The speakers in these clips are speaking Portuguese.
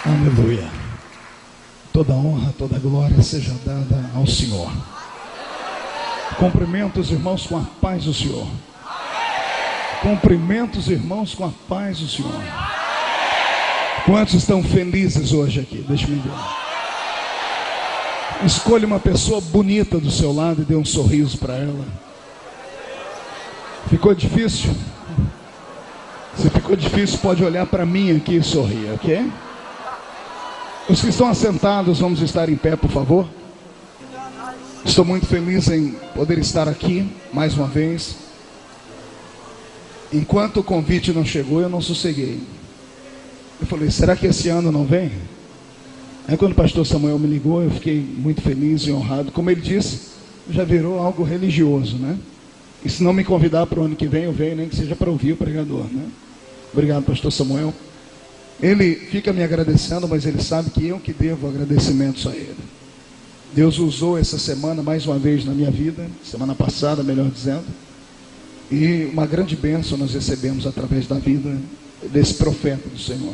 Aleluia. Toda honra, toda glória seja dada ao Senhor. Cumprimento os irmãos com a paz do Senhor. Cumprimento os irmãos com a paz do Senhor. Quantos estão felizes hoje aqui? Deixa-me ver. Escolha uma pessoa bonita do seu lado e dê um sorriso para ela. Ficou difícil? Se ficou difícil, pode olhar para mim aqui e sorrir, ok? Os que estão assentados, vamos estar em pé, por favor. Estou muito feliz em poder estar aqui mais uma vez. Enquanto o convite não chegou, eu não sosseguei. Eu falei, será que esse ano não vem? Aí quando o pastor Samuel me ligou, eu fiquei muito feliz e honrado. Como ele disse, já virou algo religioso, né? E se não me convidar para o ano que vem, eu venho, nem que seja para ouvir o pregador, né? Obrigado, pastor Samuel. Ele fica me agradecendo, mas ele sabe que eu que devo agradecimentos a ele. Deus usou essa semana mais uma vez na minha vida, semana passada, melhor dizendo, e uma grande bênção nós recebemos através da vida desse profeta do Senhor.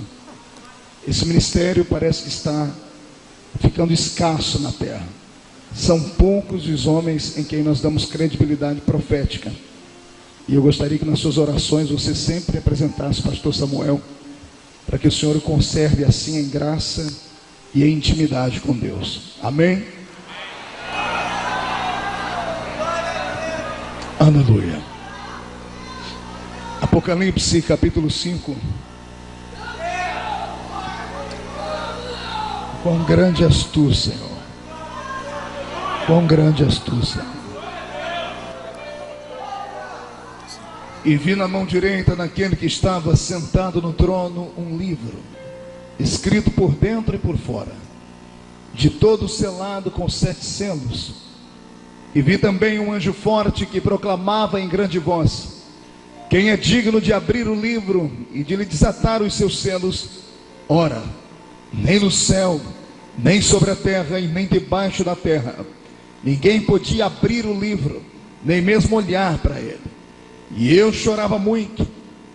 Esse ministério parece que está ficando escasso na terra. São poucos os homens em quem nós damos credibilidade profética. E eu gostaria que nas suas orações você sempre apresentasse o pastor Samuel, para que o Senhor o conserve assim em graça e em intimidade com Deus. Amém? Aleluia. Apocalipse capítulo 5. Quão grande és tu, Senhor. Quão grande és tu, Senhor. E vi na mão direita daquele que estava sentado no trono um livro, escrito por dentro e por fora, de todo selado com 7 selos. E vi também um anjo forte que proclamava em grande voz: quem é digno de abrir o livro e de lhe desatar os seus selos? Ora, nem no céu, nem sobre a terra e nem debaixo da terra, ninguém podia abrir o livro, nem mesmo olhar para ele. E eu chorava muito,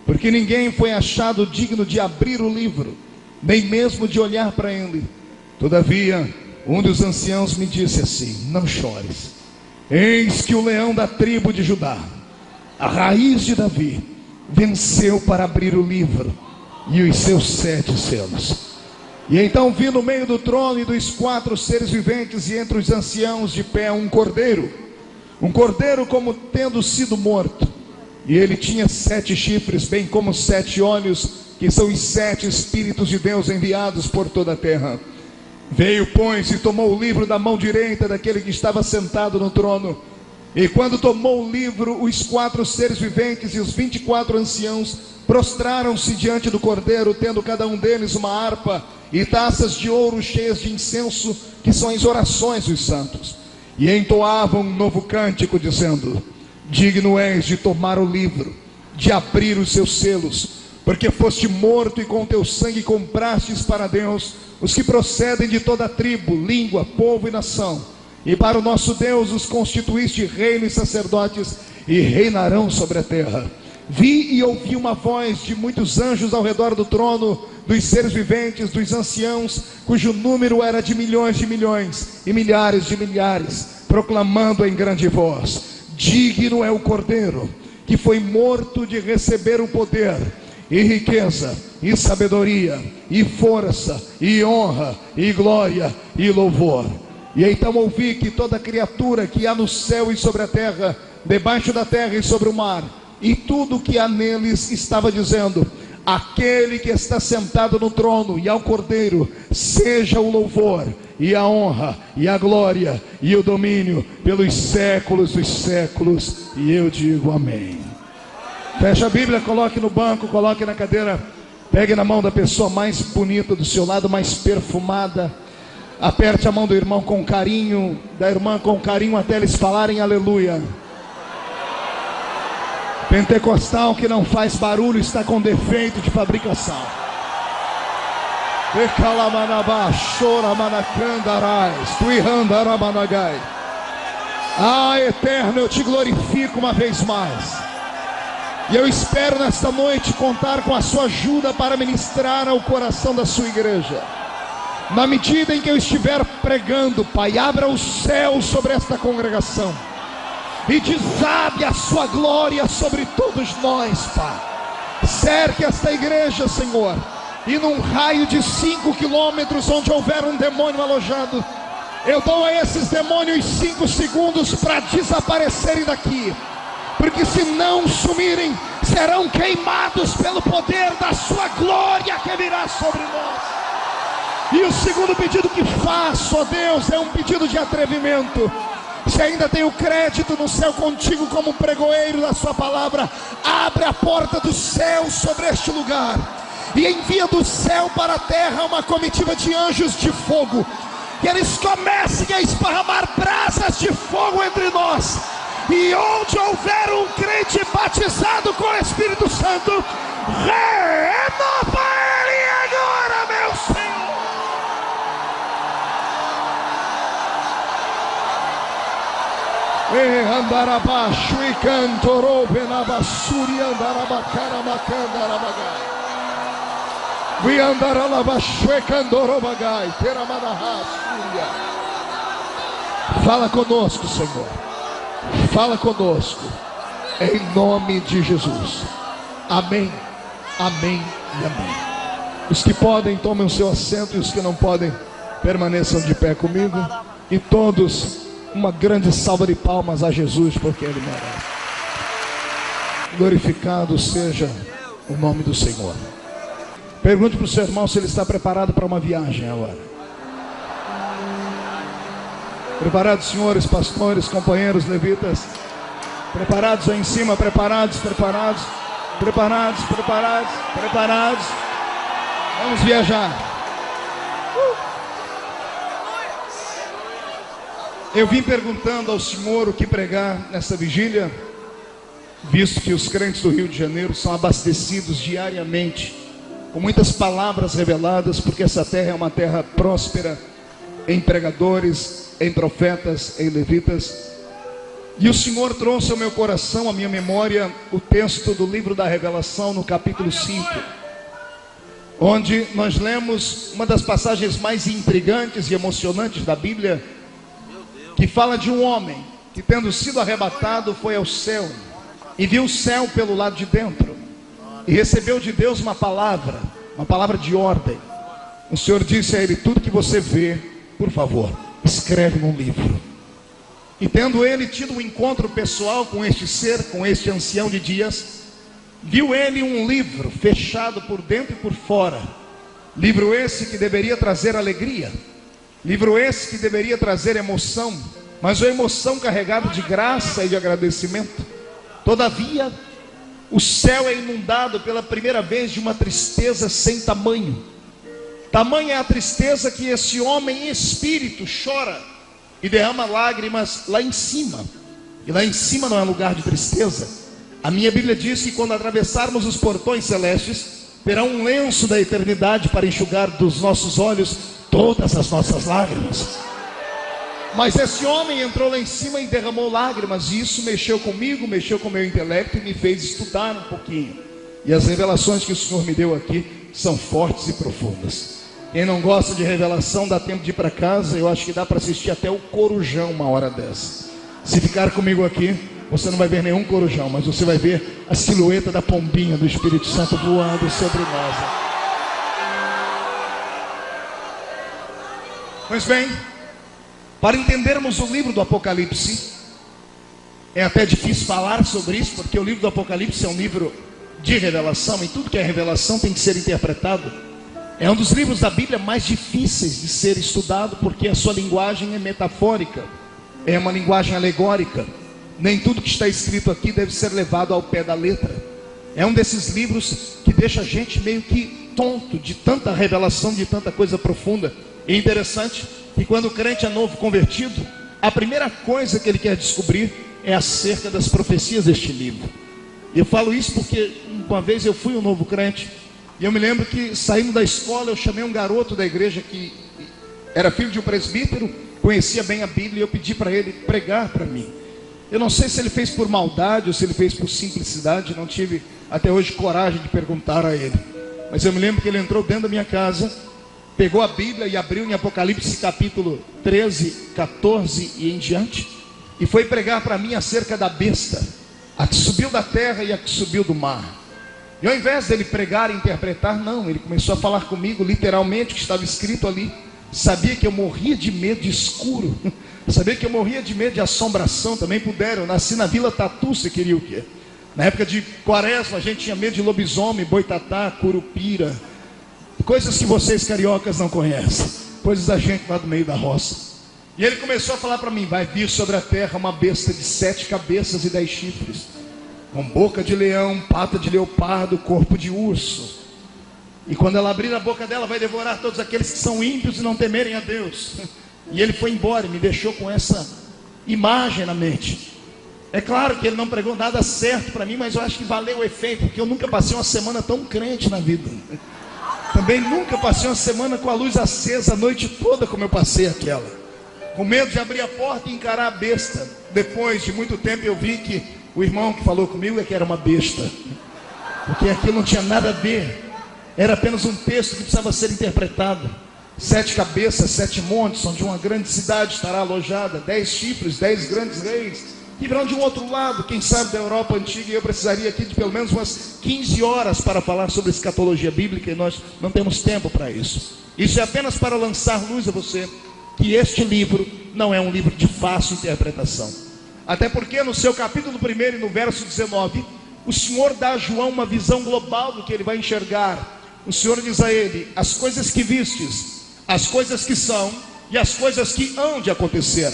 porque ninguém foi achado digno de abrir o livro, nem mesmo de olhar para ele. Todavia, um dos anciãos me disse assim: não chores, eis que o leão da tribo de Judá, a raiz de Davi, venceu para abrir o livro e os seus 7 selos. E então vi no meio do trono e dos 4 seres viventes e entre os anciãos de pé um cordeiro como tendo sido morto. E ele tinha 7 chifres, bem como 7 olhos, que são os 7 Espíritos de Deus enviados por toda a terra. Veio, pois, e tomou o livro da mão direita daquele que estava sentado no trono. E quando tomou o livro, os 4 seres viventes e os 24 anciãos prostraram-se diante do cordeiro, tendo cada um deles uma harpa e taças de ouro cheias de incenso, que são as orações dos santos. E entoavam um novo cântico, dizendo: digno és de tomar o livro, de abrir os seus selos, porque foste morto e com teu sangue comprastes para Deus os que procedem de toda tribo, língua, povo e nação. E para o nosso Deus os constituíste reino e sacerdotes, e reinarão sobre a terra. Vi e ouvi uma voz de muitos anjos ao redor do trono, dos seres viventes, dos anciãos, cujo número era de milhões e milhares de milhares, proclamando em grande voz: digno é o cordeiro que foi morto de receber o poder, e riqueza, e sabedoria, e força, e honra, e glória, e louvor. E então ouvi que toda criatura que há no céu e sobre a terra, debaixo da terra e sobre o mar, e tudo que há neles, estava dizendo: aquele que está sentado no trono e ao cordeiro, seja o louvor, e a honra, e a glória, e o domínio, pelos séculos dos séculos. E eu digo amém. Feche a Bíblia, coloque no banco, coloque na cadeira, pegue na mão da pessoa mais bonita do seu lado, mais perfumada. Aperte a mão do irmão com carinho, da irmã com carinho, até eles falarem aleluia. Pentecostal que não faz barulho está com defeito de fabricação. Ah, eterno, eu te glorifico uma vez mais. E eu espero nesta noite contar com a sua ajuda para ministrar ao coração da sua igreja. Na medida em que eu estiver pregando, Pai, abra o céu sobre esta congregação e desabe a sua glória sobre todos nós, Pai. Cerque esta igreja, Senhor, e num raio de 5 quilômetros onde houver um demônio alojado, eu dou a esses demônios 5 segundos para desaparecerem daqui, porque se não sumirem, serão queimados pelo poder da sua glória que virá sobre nós. E o segundo pedido que faço, ó Deus, é um pedido de atrevimento. Se ainda tenho crédito no céu contigo como pregoeiro da sua palavra, abre a porta do céu sobre este lugar e envia do céu para a terra uma comitiva de anjos de fogo, que eles comecem a esparramar brasas de fogo entre nós, e onde houver um crente batizado com o Espírito Santo, renova ele agora, meu Senhor. E andar abaixo e cantorou na basura e andar abacara macanda arabagai. Vi andar abaixo e cantorou bagai. Teramadahá súria. Fala conosco, Senhor. Fala conosco. Em nome de Jesus. Amém. Amém e amém. Os que podem, tomem o seu assento, e os que não podem, permaneçam de pé comigo. E todos, uma grande salva de palmas a Jesus, porque Ele merece. Glorificado seja o nome do Senhor. Pergunte para o seu irmão se ele está preparado para uma viagem agora. Preparados, senhores, pastores, companheiros, levitas? Preparados aí em cima, preparados, preparados, preparados, preparados, preparados. Vamos viajar. Eu vim perguntando ao Senhor o que pregar nessa vigília, visto que os crentes do Rio de Janeiro são abastecidos diariamente com muitas palavras reveladas, porque essa terra é uma terra próspera em pregadores, em profetas, em levitas. E o Senhor trouxe ao meu coração, à minha memória, o texto do livro da Revelação, no capítulo 5, onde nós lemos uma das passagens mais intrigantes e emocionantes da Bíblia, que fala de um homem que, tendo sido arrebatado, foi ao céu e viu o céu pelo lado de dentro e recebeu de Deus uma palavra de ordem. O Senhor disse a ele: tudo que você vê, por favor, escreve num livro. E tendo ele tido um encontro pessoal com este ser, com este ancião de dias, viu ele um livro fechado por dentro e por fora. Livro esse que deveria trazer alegria, livro esse que deveria trazer emoção, mas uma emoção carregada de graça e de agradecimento. Todavia, o céu é inundado pela primeira vez de uma tristeza sem tamanho. Tamanha é a tristeza que esse homem em espírito chora e derrama lágrimas lá em cima. E lá em cima não é lugar de tristeza. A minha Bíblia diz que quando atravessarmos os portões celestes, terá um lenço da eternidade para enxugar dos nossos olhos todas as nossas lágrimas. Mas esse homem entrou lá em cima e derramou lágrimas, e isso mexeu comigo, mexeu com o meu intelecto e me fez estudar um pouquinho. E as revelações que o Senhor me deu aqui são fortes e profundas. Quem não gosta de revelação, dá tempo de ir para casa. Eu acho que dá para assistir até o Corujão uma hora dessa. Se ficar comigo aqui, você não vai ver nenhum corujão, mas você vai ver a silhueta da pombinha do Espírito Santo voando sobre nós. Pois bem, para entendermos o livro do Apocalipse, é até difícil falar sobre isso, porque o livro do Apocalipse é um livro de revelação, e tudo que é revelação tem que ser interpretado. É um dos livros da Bíblia mais difíceis de ser estudado, porque a sua linguagem é metafórica, é uma linguagem alegórica. Nem tudo que está escrito aqui deve ser levado ao pé da letra. É um desses livros que deixa a gente meio que tonto de tanta revelação, de tanta coisa profunda. E interessante que quando o crente é novo convertido, a primeira coisa que ele quer descobrir é acerca das profecias deste livro. E eu falo isso porque uma vez eu fui um novo crente, e eu me lembro que saindo da escola eu chamei um garoto da igreja que era filho de um presbítero, conhecia bem a Bíblia, e eu pedi para ele pregar para mim. Eu não sei se ele fez por maldade ou se ele fez por simplicidade, não tive até hoje coragem de perguntar a ele. Mas eu me lembro que ele entrou dentro da minha casa, pegou a Bíblia e abriu em Apocalipse capítulo 13, 14 e em diante, e foi pregar para mim acerca da besta, a que subiu da terra e a que subiu do mar. E ao invés dele pregar e interpretar, não, ele começou a falar comigo literalmente o que estava escrito ali. Sabia que eu morria de medo de escuro, sabia que eu morria de medo de assombração. Também puderam, eu nasci na Vila Tatu, você queria o quê? Na época de quaresma a gente tinha medo de lobisomem, boitatá, curupira, coisas que vocês cariocas não conhecem, coisas da gente lá do meio da roça. E ele começou a falar para mim: vai vir sobre a terra uma besta de 7 cabeças e 10 chifres, com boca de leão, pata de leopardo, corpo de urso. E quando ela abrir a boca dela, vai devorar todos aqueles que são ímpios e não temerem a Deus. E ele foi embora e me deixou com essa imagem na mente. É claro que ele não pregou nada certo para mim, mas eu acho que valeu o efeito, porque eu nunca passei uma semana tão crente na vida. Também nunca passei uma semana com a luz acesa a noite toda como eu passei aquela, com medo de abrir a porta e encarar a besta. Depois de muito tempo eu vi que o irmão que falou comigo é que era uma besta, porque aquilo não tinha nada a ver, era apenas um texto que precisava ser interpretado. 7 cabeças, 7 montes, onde uma grande cidade estará alojada, 10 chifres, 10 grandes reis, que virão de um outro lado, quem sabe da Europa antiga. E eu precisaria aqui de pelo menos umas 15 horas para falar sobre escatologia bíblica, e nós não temos tempo para isso. Isso é apenas para lançar luz a você, que este livro não é um livro de fácil interpretação. Até porque no seu capítulo 1 e no verso 19, o Senhor dá a João uma visão global do que ele vai enxergar. O Senhor diz a ele: as coisas que vistes, as coisas que são e as coisas que hão de acontecer.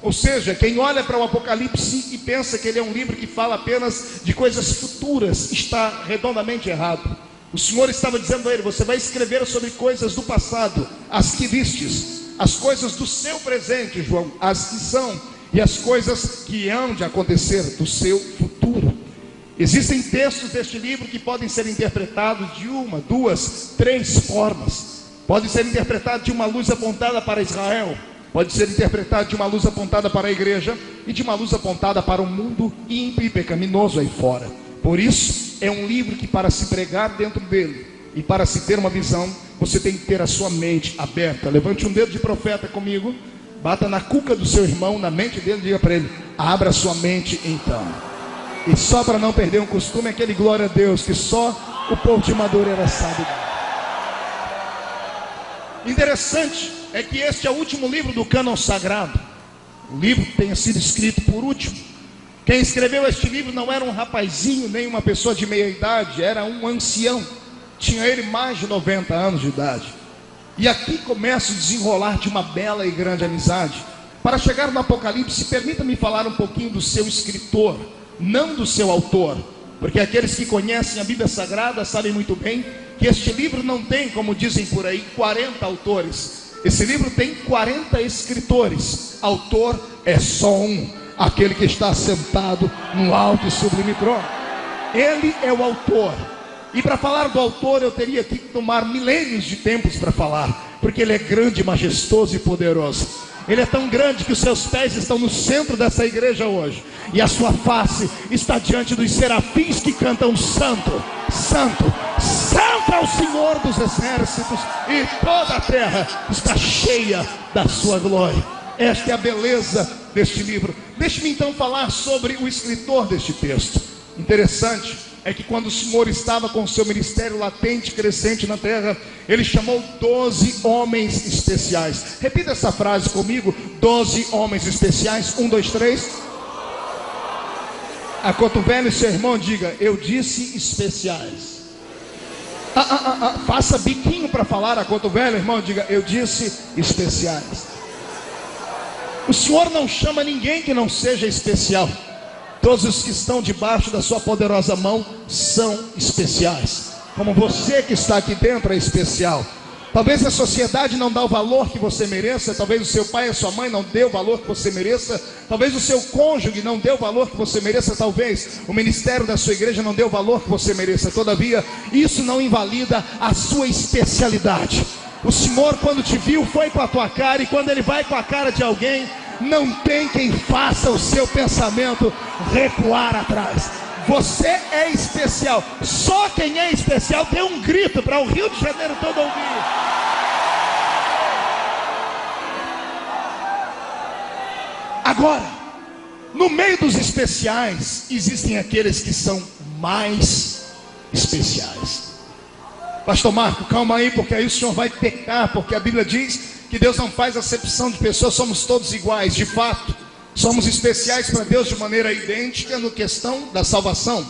Ou seja, quem olha para o Apocalipse e pensa que ele é um livro que fala apenas de coisas futuras, está redondamente errado. O Senhor estava dizendo a ele: você vai escrever sobre coisas do passado, as que vistes, as coisas do seu presente, João, as que são, e as coisas que hão de acontecer do seu futuro. Existem textos deste livro que podem ser interpretados de uma, duas, 3 formas. Pode ser interpretado de uma luz apontada para Israel, pode ser interpretado de uma luz apontada para a igreja, e de uma luz apontada para o mundo ímpio e pecaminoso aí fora. Por isso, é um livro que, para se pregar dentro dele e para se ter uma visão, você tem que ter a sua mente aberta. Levante um dedo de profeta comigo, bata na cuca do seu irmão, na mente dele, e diga para ele: abra sua mente então. E só para não perder um costume, aquele glória a Deus que só o povo de Madureira sabe. Interessante é que este é o último livro do cânon sagrado. O livro tenha sido escrito por último. Quem escreveu este livro não era um rapazinho, nem uma pessoa de meia idade, era um ancião. Tinha ele mais de 90 anos de idade. E aqui começa o desenrolar de uma bela e grande amizade. Para chegar no Apocalipse, permita-me falar um pouquinho do seu escritor, não do seu autor, porque aqueles que conhecem a Bíblia Sagrada sabem muito bem que este livro não tem, como dizem por aí, 40 autores. Esse livro tem 40 escritores. Autor é só um, aquele que está sentado no alto e sublime trono. Ele é o autor. E para falar do autor eu teria que tomar milênios de tempos para falar, porque ele é grande, majestoso e poderoso. Ele é tão grande que os seus pés estão no centro dessa igreja hoje, e a sua face está diante dos serafins que cantam: santo, santo, santo é o Senhor dos exércitos, e toda a terra está cheia da sua glória. Esta é a beleza deste livro. Deixe-me então falar sobre o escritor deste texto. Interessante é que quando o Senhor estava com o seu ministério latente, crescente na terra, ele chamou 12 homens especiais. Repita essa frase comigo: 12 homens especiais. 1, 2, 3. Acotovele seu irmão, diga: eu disse especiais. Faça biquinho para falar. Acotovele, irmão, diga: eu disse especiais. O Senhor não chama ninguém que não seja especial. Todos os que estão debaixo da sua poderosa mão são especiais. Como você que está aqui dentro é especial. Talvez a sociedade não dá o valor que você mereça. Talvez o seu pai e a sua mãe não dê o valor que você mereça. Talvez o seu cônjuge não dê o valor que você mereça. Talvez o ministério da sua igreja não dê o valor que você mereça. Todavia, isso não invalida a sua especialidade. O Senhor, quando te viu, foi com a tua cara. E quando Ele vai com a cara de alguém, não tem quem faça o seu pensamento recuar atrás. Você é especial. Só quem é especial tem um grito para o Rio de Janeiro todo ouvir. Agora, no meio dos especiais, existem aqueles que são mais especiais. Pastor Marco, calma aí, porque aí o senhor vai pecar, porque a Bíblia diz que Deus não faz acepção de pessoas, somos todos iguais. De fato, somos especiais para Deus de maneira idêntica no questão da salvação.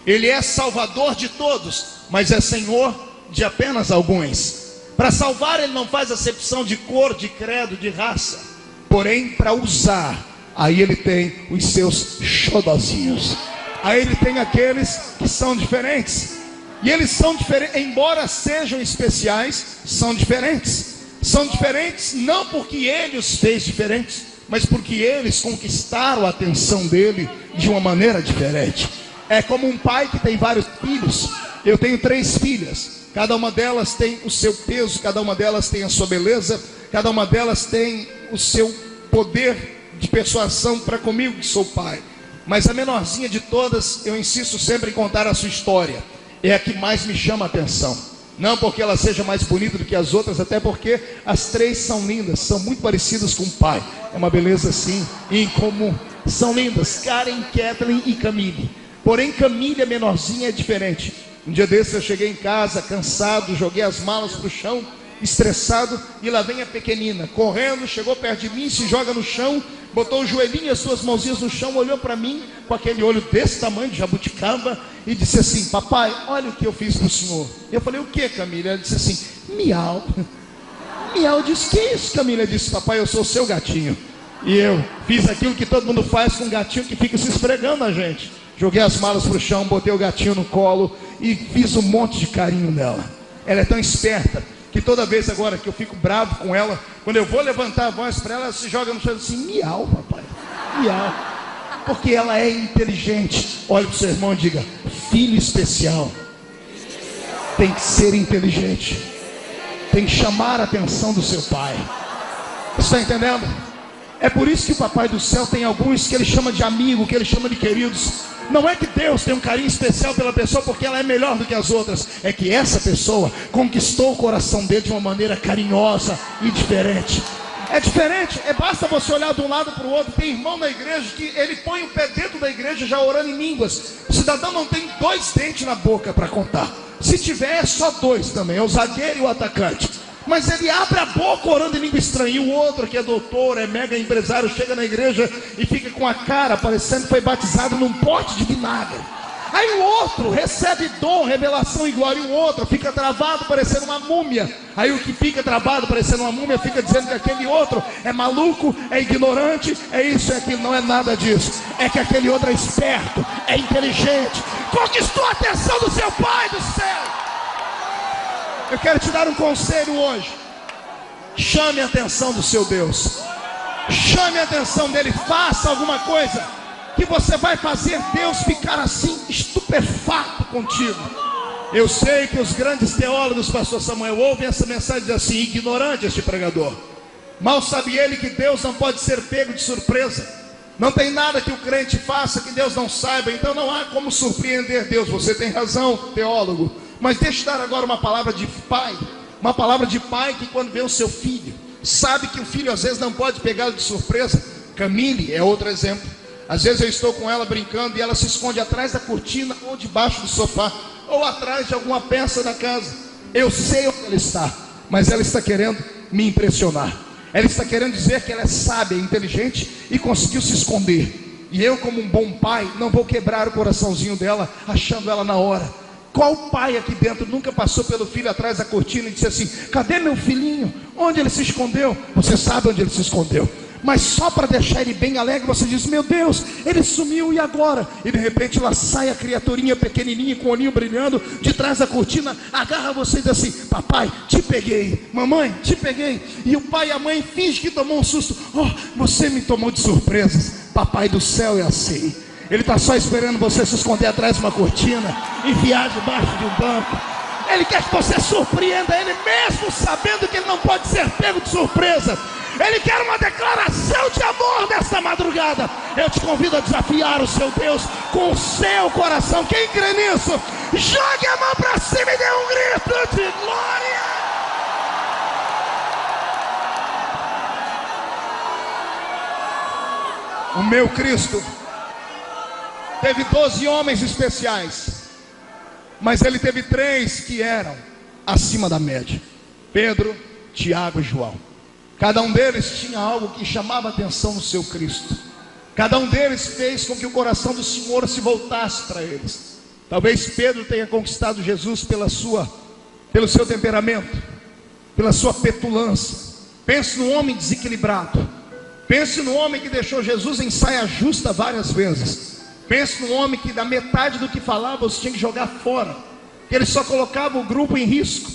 Ele é salvador de todos, mas é Senhor de apenas alguns. Para salvar Ele não faz acepção de cor, de credo, de raça. Porém, para usar, aí Ele tem os seus xodozinhos. Aí Ele tem aqueles que são diferentes. E eles são diferentes, embora sejam especiais, são diferentes. São diferentes não porque Ele os fez diferentes, mas porque eles conquistaram a atenção dEle de uma maneira diferente. É como um pai que tem vários filhos. Eu tenho 3 filhas. Cada uma delas tem o seu peso, cada uma delas tem a sua beleza, cada uma delas tem o seu poder de persuasão para comigo que sou pai. Mas a menorzinha de todas, eu insisto sempre em contar a sua história. É a que mais me chama a atenção. Não porque ela seja mais bonita do que as outras, até porque as 3 são lindas, são muito parecidas com o pai. É uma beleza assim, incomum. São lindas, Karen, Kathleen e Camille. Porém, Camille, a menorzinha, é diferente. Um dia desses eu cheguei em casa, cansado, joguei as malas para o chão, estressado, e lá vem a pequenina, correndo, chegou perto de mim, se joga no chão, botou o joelhinho e as suas mãozinhas no chão, olhou para mim, com aquele olho desse tamanho, de jabuticaba, e disse assim: papai, olha o que eu fiz para o senhor. Eu falei: o que, Camila? Ela disse assim: miau. Miau. Eu disse: que isso, Camila? Ela disse: papai, eu sou o seu gatinho. E eu fiz aquilo que todo mundo faz com um gatinho que fica se esfregando na gente. Joguei as malas para o chão, botei o gatinho no colo e fiz um monte de carinho nela. Ela é tão esperta que toda vez agora que eu fico bravo com ela, quando eu vou levantar a voz para ela, ela se joga no chão assim: miau, papai, miau. Porque ela é inteligente. Olhe para o seu irmão e diga: filho especial tem que ser inteligente, tem que chamar a atenção do seu pai. Você está entendendo? É por isso que o papai do céu tem alguns que ele chama de amigo, que ele chama de queridos. Não é que Deus tem um carinho especial pela pessoa porque ela é melhor do que as outras. É que essa pessoa conquistou o coração dele de uma maneira carinhosa e diferente. É diferente, basta você olhar de um lado para o outro. Tem irmão na igreja que ele põe o pé dentro da igreja já orando em línguas. O cidadão não tem 2 dentes na boca para contar. Se tiver, é só 2 também, é o zagueiro e o atacante. Mas ele abre a boca orando em língua estranha. E o outro que é doutor, é mega empresário, chega na igreja e fica com a cara parecendo que foi batizado num pote de vinagre. Aí o outro recebe dom, revelação e glória. E o outro fica travado parecendo uma múmia. Aí o que fica travado parecendo uma múmia fica dizendo que aquele outro é maluco, é ignorante, é isso, é aquilo. Não é nada disso. É que aquele outro é esperto, é inteligente, conquistou a atenção do seu pai do céu. Eu quero te dar um conselho hoje. Chame a atenção do seu Deus. Chame a atenção dele. Faça alguma coisa que você vai fazer Deus ficar assim estupefato contigo. Eu sei que os grandes teólogos, pastor Samuel, ouvem essa mensagem e dizem assim: ignorante este pregador. Mal sabe ele que Deus não pode ser pego de surpresa. Não tem nada que o crente faça que Deus não saiba. Então não há como surpreender Deus. Você tem razão, teólogo. Mas deixa eu dar agora uma palavra de pai. Uma palavra de pai que quando vê o seu filho, sabe que o filho às vezes não pode pegá-lo de surpresa. Camille é outro exemplo. Às vezes eu estou com ela brincando e ela se esconde atrás da cortina, ou debaixo do sofá, ou atrás de alguma peça da casa. Eu sei onde ela está, mas ela está querendo me impressionar. Ela está querendo dizer que ela é sábia, inteligente e conseguiu se esconder. E eu, como um bom pai, não vou quebrar o coraçãozinho dela achando ela na hora. Qual pai aqui dentro nunca passou pelo filho atrás da cortina e disse assim: cadê meu filhinho? Onde ele se escondeu? Você sabe onde ele se escondeu. Mas só para deixar ele bem alegre, você diz: meu Deus, ele sumiu, e agora? E de repente lá sai a criaturinha pequenininha com o olhinho brilhando de trás da cortina, agarra você e diz assim: papai, te peguei, mamãe, te peguei. E o pai e a mãe fingem que tomou um susto: oh, você me tomou de surpresas. Papai do céu é assim. Ele está só esperando você se esconder atrás de uma cortina, enfiar debaixo de um banco. Ele quer que você surpreenda ele, mesmo sabendo que ele não pode ser pego de surpresa. Ele quer uma declaração de amor nesta madrugada. Eu te convido a desafiar o seu Deus com o seu coração. Quem crê nisso, jogue a mão para cima e dê um grito de glória. O meu Cristo teve 12 homens especiais, mas ele teve 3 que eram acima da média: Pedro, Tiago e João. Cada um deles tinha algo que chamava a atenção no seu Cristo. Cada um deles fez com que o coração do Senhor se voltasse para eles. Talvez Pedro tenha conquistado Jesus pelo seu temperamento, pela sua petulância. Pense no homem desequilibrado. Pense no homem que deixou Jesus em saia justa várias vezes. Pense no homem que da metade do que falava você tinha que jogar fora, que ele só colocava o grupo em risco.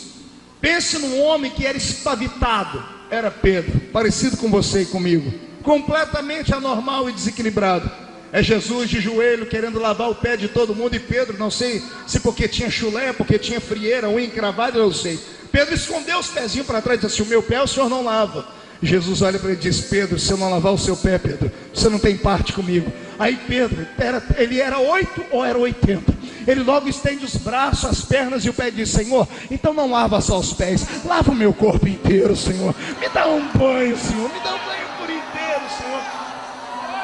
Pense num homem que era espavitado. Era Pedro, parecido com você e comigo, completamente anormal e desequilibrado. É Jesus de joelho querendo lavar o pé de todo mundo, e Pedro, não sei se porque tinha chulé, porque tinha frieira, unha encravada, eu não sei. Pedro escondeu os pezinhos para trás e disse assim: o meu pé o senhor não lava. Jesus olha para ele e diz: Pedro, se eu não lavar o seu pé, Pedro, você não tem parte comigo. Aí Pedro, ele era 8 ou era 80? Ele logo estende os braços, as pernas e o pé e diz: Senhor, então não lava só os pés, lava o meu corpo inteiro, Senhor. Me dá um banho, Senhor, me dá um banho por inteiro, Senhor.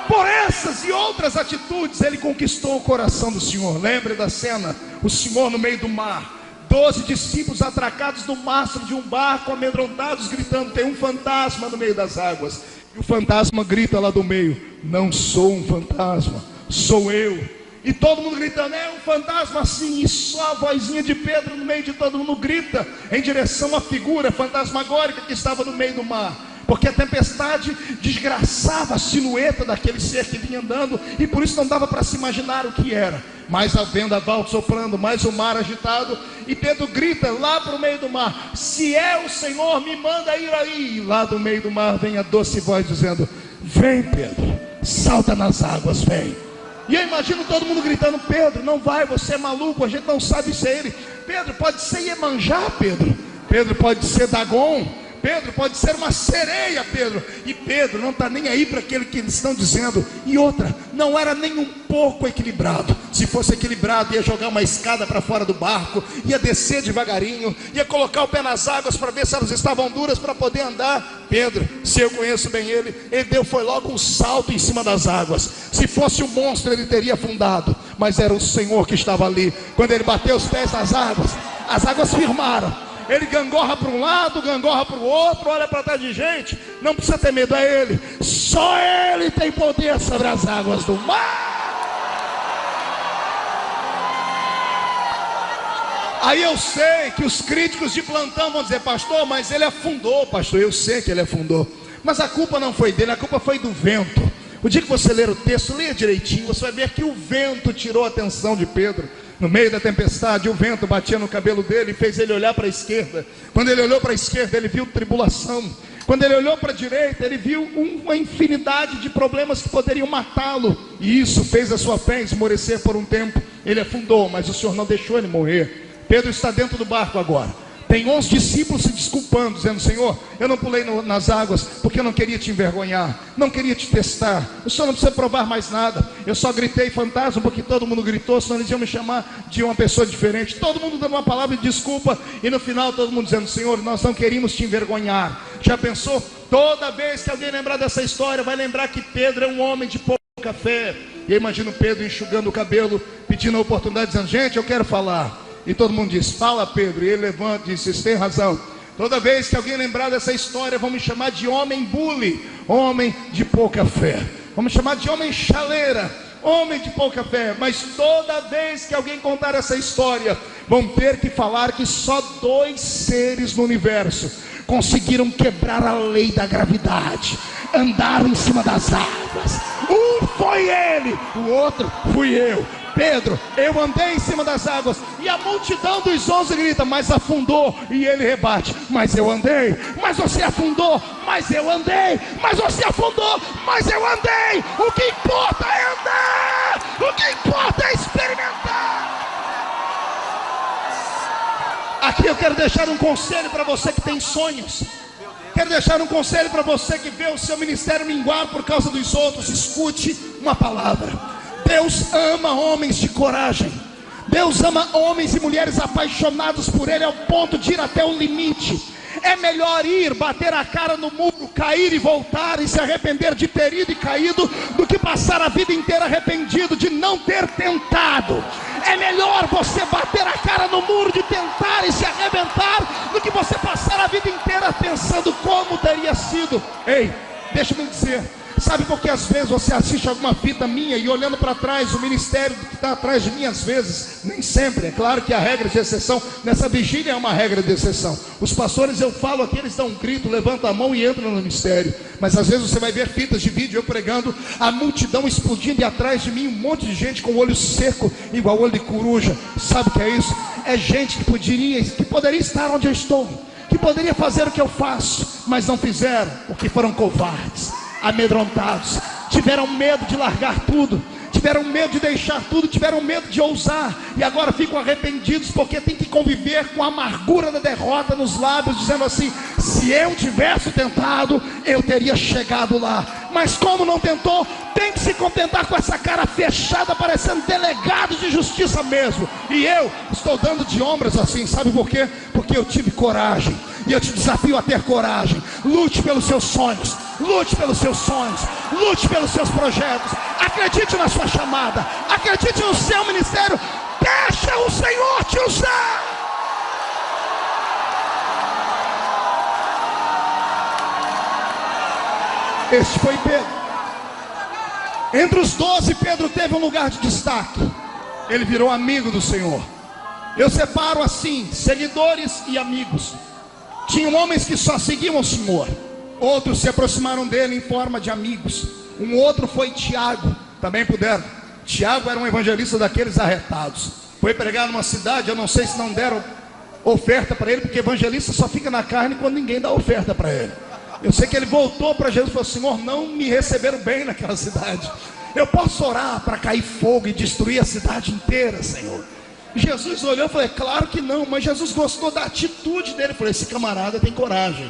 Por essas e outras atitudes ele conquistou o coração do Senhor. Lembre da cena, o Senhor no meio do mar, 12 discípulos atracados no mastro de um barco, amedrontados, gritando: tem um fantasma no meio das águas. E o fantasma grita lá do meio: não sou um fantasma, sou eu. E todo mundo gritando: é um fantasma sim. E só a vozinha de Pedro no meio de todo mundo grita em direção à figura fantasmagórica que estava no meio do mar, porque a tempestade desgraçava a silhueta daquele ser que vinha andando, e por isso não dava para se imaginar o que era. Mais a vendaval soprando, mais o mar agitado, e Pedro grita lá para o meio do mar: se é o Senhor, me manda ir aí. E lá do meio do mar vem a doce voz dizendo: vem Pedro, salta nas águas, vem. E eu imagino todo mundo gritando: Pedro, não vai, você é maluco, a gente não sabe se é ele. Pedro, pode ser Iemanjá, Pedro. Pedro, pode ser Dagon. Pedro, pode ser uma sereia, Pedro. E Pedro não está nem aí para aquilo que eles estão dizendo. E outra, não era nem um pouco equilibrado. Se fosse equilibrado, ia jogar uma escada para fora do barco, ia descer devagarinho, ia colocar o pé nas águas para ver se elas estavam duras para poder andar. Pedro, se eu conheço bem ele deu foi logo um salto em cima das águas. Se fosse um monstro, ele teria afundado, mas era o Senhor que estava ali. Quando ele bateu os pés nas águas, as águas firmaram. Ele gangorra para um lado, gangorra para o outro, olha para trás de gente. Não precisa ter medo, é ele. Só ele tem poder sobre as águas do mar. Aí eu sei que os críticos de plantão vão dizer: pastor, mas ele afundou. Pastor, eu sei que ele afundou, mas a culpa não foi dele, a culpa foi do vento. O dia que você ler o texto, leia direitinho, você vai ver que o vento tirou a atenção de Pedro. No meio da tempestade, o vento batia no cabelo dele e fez ele olhar para a esquerda. Quando ele olhou para a esquerda, ele viu tribulação. Quando ele olhou para a direita, ele viu uma infinidade de problemas que poderiam matá-lo. E isso fez a sua fé esmorecer por um tempo. Ele afundou, mas o Senhor não deixou ele morrer. Pedro está dentro do barco agora. Tem 11 discípulos se desculpando, dizendo: Senhor, eu não pulei nas águas porque eu não queria te envergonhar, não queria te testar. O Senhor não precisa provar mais nada. Eu só gritei fantasma porque todo mundo gritou, senão eles iam me chamar de uma pessoa diferente. Todo mundo dando uma palavra de desculpa, e no final todo mundo dizendo: Senhor, nós não queríamos te envergonhar. Já pensou? Toda vez que alguém lembrar dessa história, vai lembrar que Pedro é um homem de pouca fé. E eu imagino Pedro enxugando o cabelo, pedindo a oportunidade, dizendo: gente, eu quero falar. E todo mundo diz: fala, Pedro. E ele levanta e diz: vocês têm razão. Toda vez que alguém lembrar dessa história, vão me chamar de homem bully, homem de pouca fé. Vão me chamar de homem chaleira, homem de pouca fé. Mas toda vez que alguém contar essa história, vão ter que falar que só 2 seres no universo conseguiram quebrar a lei da gravidade, andaram em cima das águas. Um foi ele, o outro fui eu. Pedro, eu andei em cima das águas. E a multidão dos 11 grita: mas afundou. E ele rebate: mas eu andei. Mas você afundou. Mas eu andei. Mas você afundou. Mas eu andei. O que importa é andar. O que importa é experimentar. Aqui eu quero deixar um conselho para você que tem sonhos. Quero deixar um conselho para você que vê o seu ministério minguar por causa dos outros. Escute uma palavra. Deus ama homens de coragem. Deus ama homens e mulheres apaixonados por Ele ao ponto de ir até o limite. É melhor ir, bater a cara no muro, cair e voltar e se arrepender de ter ido e caído, do que passar a vida inteira arrependido de não ter tentado. É melhor você bater a cara no muro de tentar e se arrebentar, do que você passar a vida inteira pensando como teria sido. Ei, deixa-me dizer, sabe por que às vezes você assiste alguma fita minha e olhando para trás, o ministério que está atrás de mim, às vezes, nem sempre, é claro que há regra de exceção, nessa vigília é uma regra de exceção. Os pastores, eu falo aqui, eles dão um grito, levantam a mão e entram no mistério. Mas às vezes você vai ver fitas de vídeo eu pregando, a multidão explodindo e atrás de mim um monte de gente com o olho seco, igual olho de coruja. Sabe o que é isso? É gente que poderia estar onde eu estou, que poderia fazer o que eu faço, mas não fizeram, porque foram covardes, amedrontados, tiveram medo de largar tudo, tiveram medo de deixar tudo, tiveram medo de ousar, e agora ficam arrependidos porque tem que conviver com a amargura da derrota nos lábios, dizendo assim: se eu tivesse tentado, eu teria chegado lá. Mas como não tentou, tem que se contentar com essa cara fechada, parecendo delegado de justiça mesmo. E eu estou dando de ombros assim, sabe por quê? Porque eu tive coragem. E eu te desafio a ter coragem. Lute pelos seus sonhos, lute pelos seus sonhos, lute pelos seus projetos. Acredite na sua chamada, acredite no seu ministério. Deixa o Senhor te usar. Este foi Pedro. Entre os 12, Pedro teve um lugar de destaque. Ele virou amigo do Senhor. Eu separo assim, seguidores e amigos. Tinham homens que só seguiam o Senhor, outros se aproximaram dele em forma de amigos. Um outro foi Tiago, também puderam. Tiago era um evangelista daqueles arretados. Foi pregar numa cidade, eu não sei se não deram oferta para ele, porque evangelista só fica na carne quando ninguém dá oferta para ele. Eu sei que ele voltou para Jesus e falou: Senhor, não me receberam bem naquela cidade. Eu posso orar para cair fogo e destruir a cidade inteira, Senhor? Jesus olhou e falou: claro que não. Mas Jesus gostou da atitude dele. Falou: esse camarada tem coragem.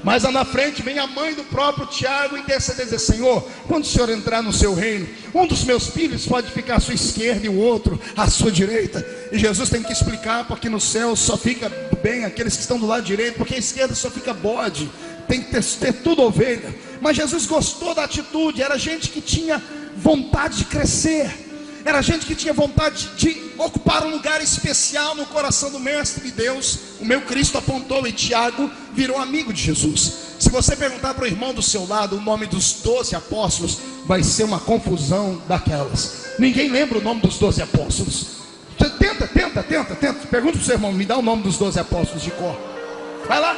Mas lá na frente vem a mãe do próprio Tiago interceder, dizer: Senhor, quando o Senhor entrar no seu reino, um dos meus filhos pode ficar à sua esquerda e o outro à sua direita. E Jesus tem que explicar, porque no céu só fica bem aqueles que estão do lado direito, porque à esquerda só fica bode, tem que ter tudo ovelha. Mas Jesus gostou da atitude. Era gente que tinha vontade de crescer, era gente que tinha vontade de ocupar um lugar especial no coração do Mestre de Deus. O meu Cristo apontou e Tiago virou amigo de Jesus. Se você perguntar para o irmão do seu lado o nome dos 12 apóstolos, vai ser uma confusão daquelas. Ninguém lembra o nome dos 12 apóstolos. Tenta. Pergunta para o seu irmão: me dá o nome dos 12 apóstolos de cor. Vai lá.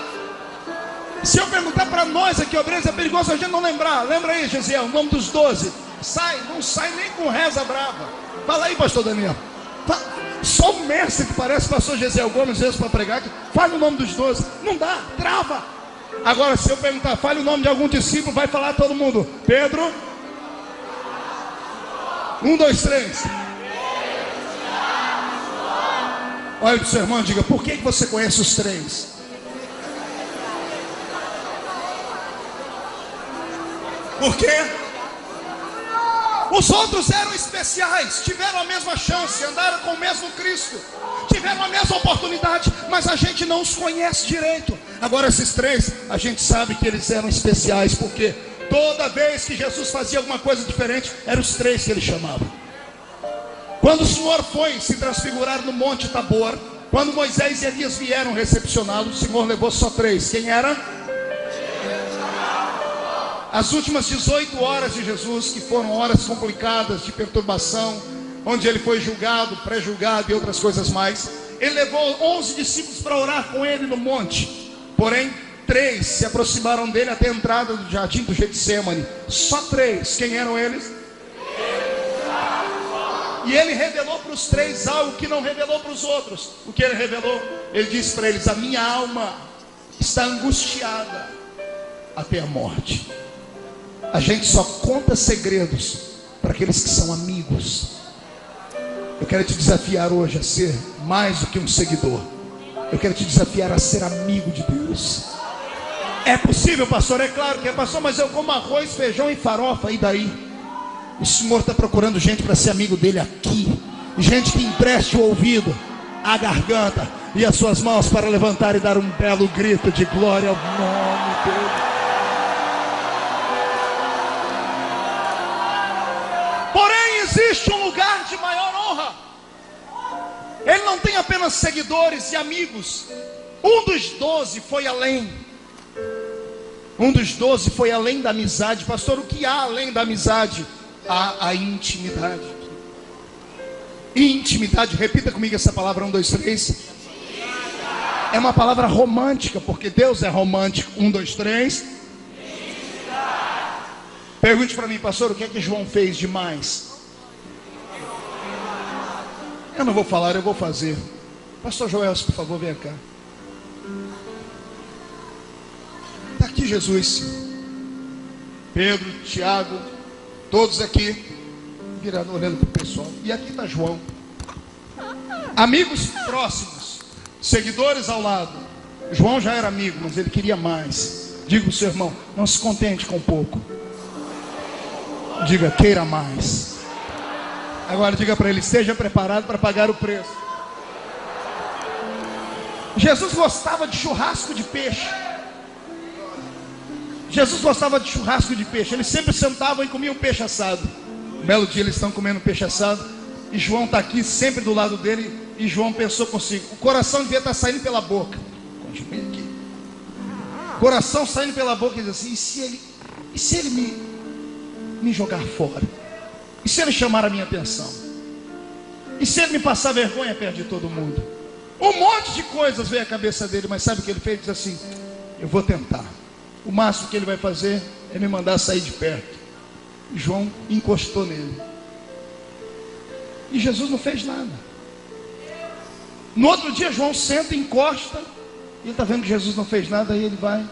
Se eu perguntar para nós aqui, obreiros, é perigoso a gente não lembrar. Lembra aí, Gesiel, o nome dos 12. Não sai nem com reza brava. Fala aí, pastor Daniel. Só o mestre que parece pastor Gesiel Gomes vezes para pregar, fale o nome dos 12. Não dá, trava. Agora, se eu perguntar, fale o nome de algum discípulo, vai falar todo mundo. Pedro. 1, 2, 3. Olha para o seu irmão e diga: por que você conhece os 3? Por quê? Os outros eram especiais, tiveram a mesma chance, andaram com o mesmo Cristo, tiveram a mesma oportunidade, mas a gente não os conhece direito. Agora esses 3, a gente sabe que eles eram especiais, porque toda vez que Jesus fazia alguma coisa diferente, eram os 3 que ele chamava. Quando o Senhor foi se transfigurar no Monte Tabor, quando Moisés e Elias vieram recepcioná-lo, o Senhor levou só 3. Quem era? As últimas 18 horas de Jesus, que foram horas complicadas de perturbação, onde ele foi julgado, pré-julgado e outras coisas mais. Ele levou 11 discípulos para orar com ele no monte. Porém, 3 se aproximaram dele até a entrada do jardim do Getsêmani. Só 3. Quem eram eles? E ele revelou para os 3 algo que não revelou para os outros. O que ele revelou? Ele disse para eles: a minha alma está angustiada até a morte. A gente só conta segredos para aqueles que são amigos. Eu quero te desafiar hoje a ser mais do que um seguidor. Eu quero te desafiar a ser amigo de Deus. É possível, pastor? É claro que é, pastor, mas eu como arroz, feijão e farofa, e daí? O Senhor está procurando gente para ser amigo dele aqui. Gente que empreste o ouvido, a garganta, e as suas mãos para levantar e dar um belo grito de glória ao nome dele. Porém, existe um lugar de maior honra. Ele não tem apenas seguidores e amigos. Um dos 12 foi além. Um dos 12 foi além da amizade. Pastor, o que há além da amizade? Há a intimidade. Intimidade, repita comigo essa palavra, 1, 2, 3. É uma palavra romântica, porque Deus é romântico. 1, 2, 3. Pergunte para mim, pastor, o que é que João fez demais? Eu não vou falar, eu vou fazer. Pastor Joel, por favor, vem cá. Está aqui Jesus, Pedro, Tiago, todos aqui, virando, olhando para o pessoal. E aqui está João. Amigos próximos, seguidores ao lado. João já era amigo, mas ele queria mais. Diga para o seu irmão, não se contente com pouco. Diga, queira mais. Agora diga para ele, esteja preparado para pagar o preço. Jesus gostava de churrasco de peixe. Jesus gostava de churrasco de peixe. Eles sempre sentavam e comiam peixe assado. Um belo dia eles estão comendo peixe assado, e João está aqui sempre do lado dele. E João pensou consigo, o coração devia estar saindo pela boca. Continue aqui. Coração saindo pela boca, e diz assim, e se ele me jogar fora? E se ele chamar a minha atenção? E se ele me passar vergonha perto de todo mundo? Um monte de coisas veio à cabeça dele, mas sabe o que ele fez? Ele disse assim, eu vou tentar. O máximo que ele vai fazer é me mandar sair de perto. E João encostou nele. E Jesus não fez nada. No outro dia João senta, encosta, e ele está vendo que Jesus não fez nada, e ele vai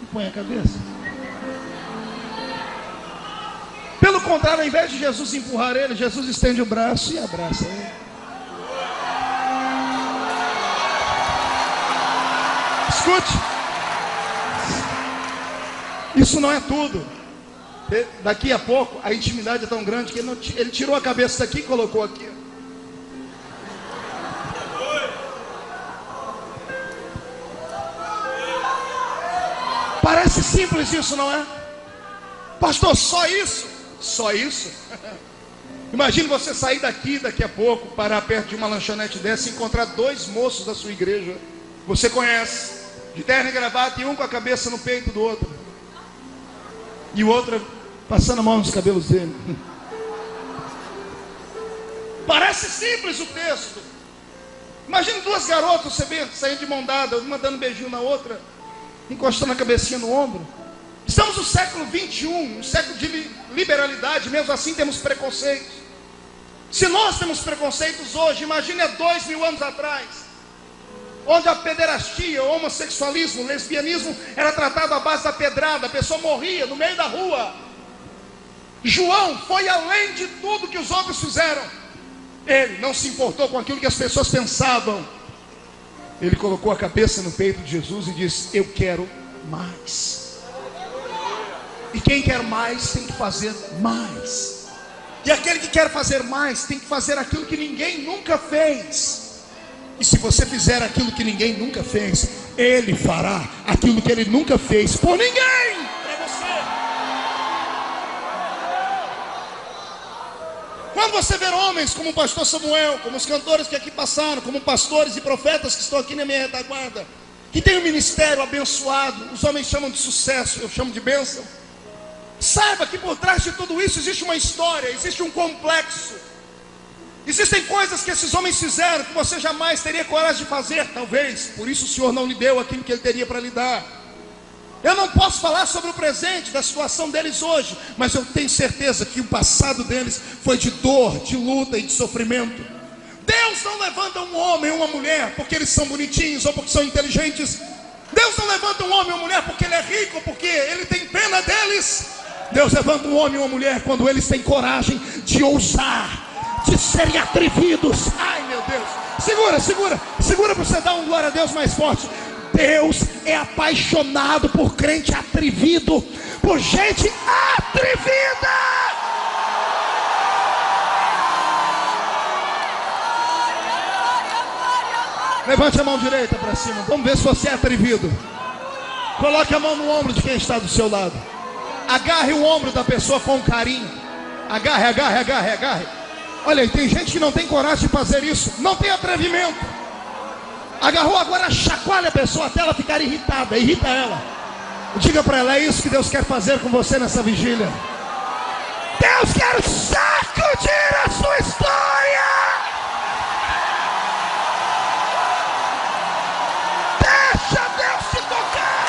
e põe a cabeça. Pelo contrário, ao invés de Jesus empurrar ele, Jesus estende o braço e abraça ele. Escute, isso não é tudo. Daqui a pouco a intimidade é tão grande que ele tirou a cabeça daqui e colocou aqui. Parece simples isso, não é? Pastor, só isso? Só isso? Imagine você sair daqui a pouco, parar perto de uma lanchonete dessa e encontrar 2 moços da sua igreja. Você conhece, de terno e gravata, e um com a cabeça no peito do outro, e o outro passando a mão nos cabelos dele. Parece simples o texto. Imagine 2 garotas, você vê, saindo de mão dada, uma dando um beijinho na outra, encostando a cabecinha no ombro. Estamos no século 21, um século de liberalidade, mesmo assim temos preconceitos. Se nós temos preconceitos hoje, imagine há 2000 anos atrás, onde a pederastia, o homossexualismo, o lesbianismo era tratado à base da pedrada, a pessoa morria no meio da rua. João foi além de tudo que os outros fizeram. Ele não se importou com aquilo que as pessoas pensavam. Ele colocou a cabeça no peito de Jesus e disse, eu quero mais. E quem quer mais tem que fazer mais. E aquele que quer fazer mais tem que fazer aquilo que ninguém nunca fez. E se você fizer aquilo que ninguém nunca fez, Ele fará aquilo que Ele nunca fez por ninguém, para você. Quando você ver homens como o pastor Samuel, como os cantores que aqui passaram, como pastores e profetas que estão aqui na minha retaguarda, que tem um ministério abençoado, os homens chamam de sucesso, eu chamo de bênção. Saiba que por trás de tudo isso existe uma história, existe um complexo. Existem coisas que esses homens fizeram que você jamais teria coragem de fazer, talvez. Por isso o Senhor não lhe deu aquilo que Ele teria para lhe dar. Eu não posso falar sobre o presente, da situação deles hoje, mas eu tenho certeza que o passado deles foi de dor, de luta e de sofrimento. Deus não levanta um homem ou uma mulher porque eles são bonitinhos ou porque são inteligentes. Deus não levanta um homem ou uma mulher porque ele é rico ou porque ele tem pena deles. Deus levanta um homem ou uma mulher quando eles têm coragem de ousar, de serem atrevidos. Ai meu Deus, segura para você dar um glória a Deus mais forte. Deus é apaixonado por crente atrevido, por gente atrevida. Levante a mão direita para cima. Vamos ver se você é atrevido. Coloque a mão no ombro de quem está do seu lado. Agarre o ombro da pessoa com carinho. Agarre, agarre, agarre, agarre. Olha aí, tem gente que não tem coragem de fazer isso. Não tem atrevimento. Agarrou, agora chacoalha a pessoa até ela ficar irritada. Irrita ela. Diga para ela, é isso que Deus quer fazer com você nessa vigília. Deus quer sacudir a sua história. Deixa Deus te tocar.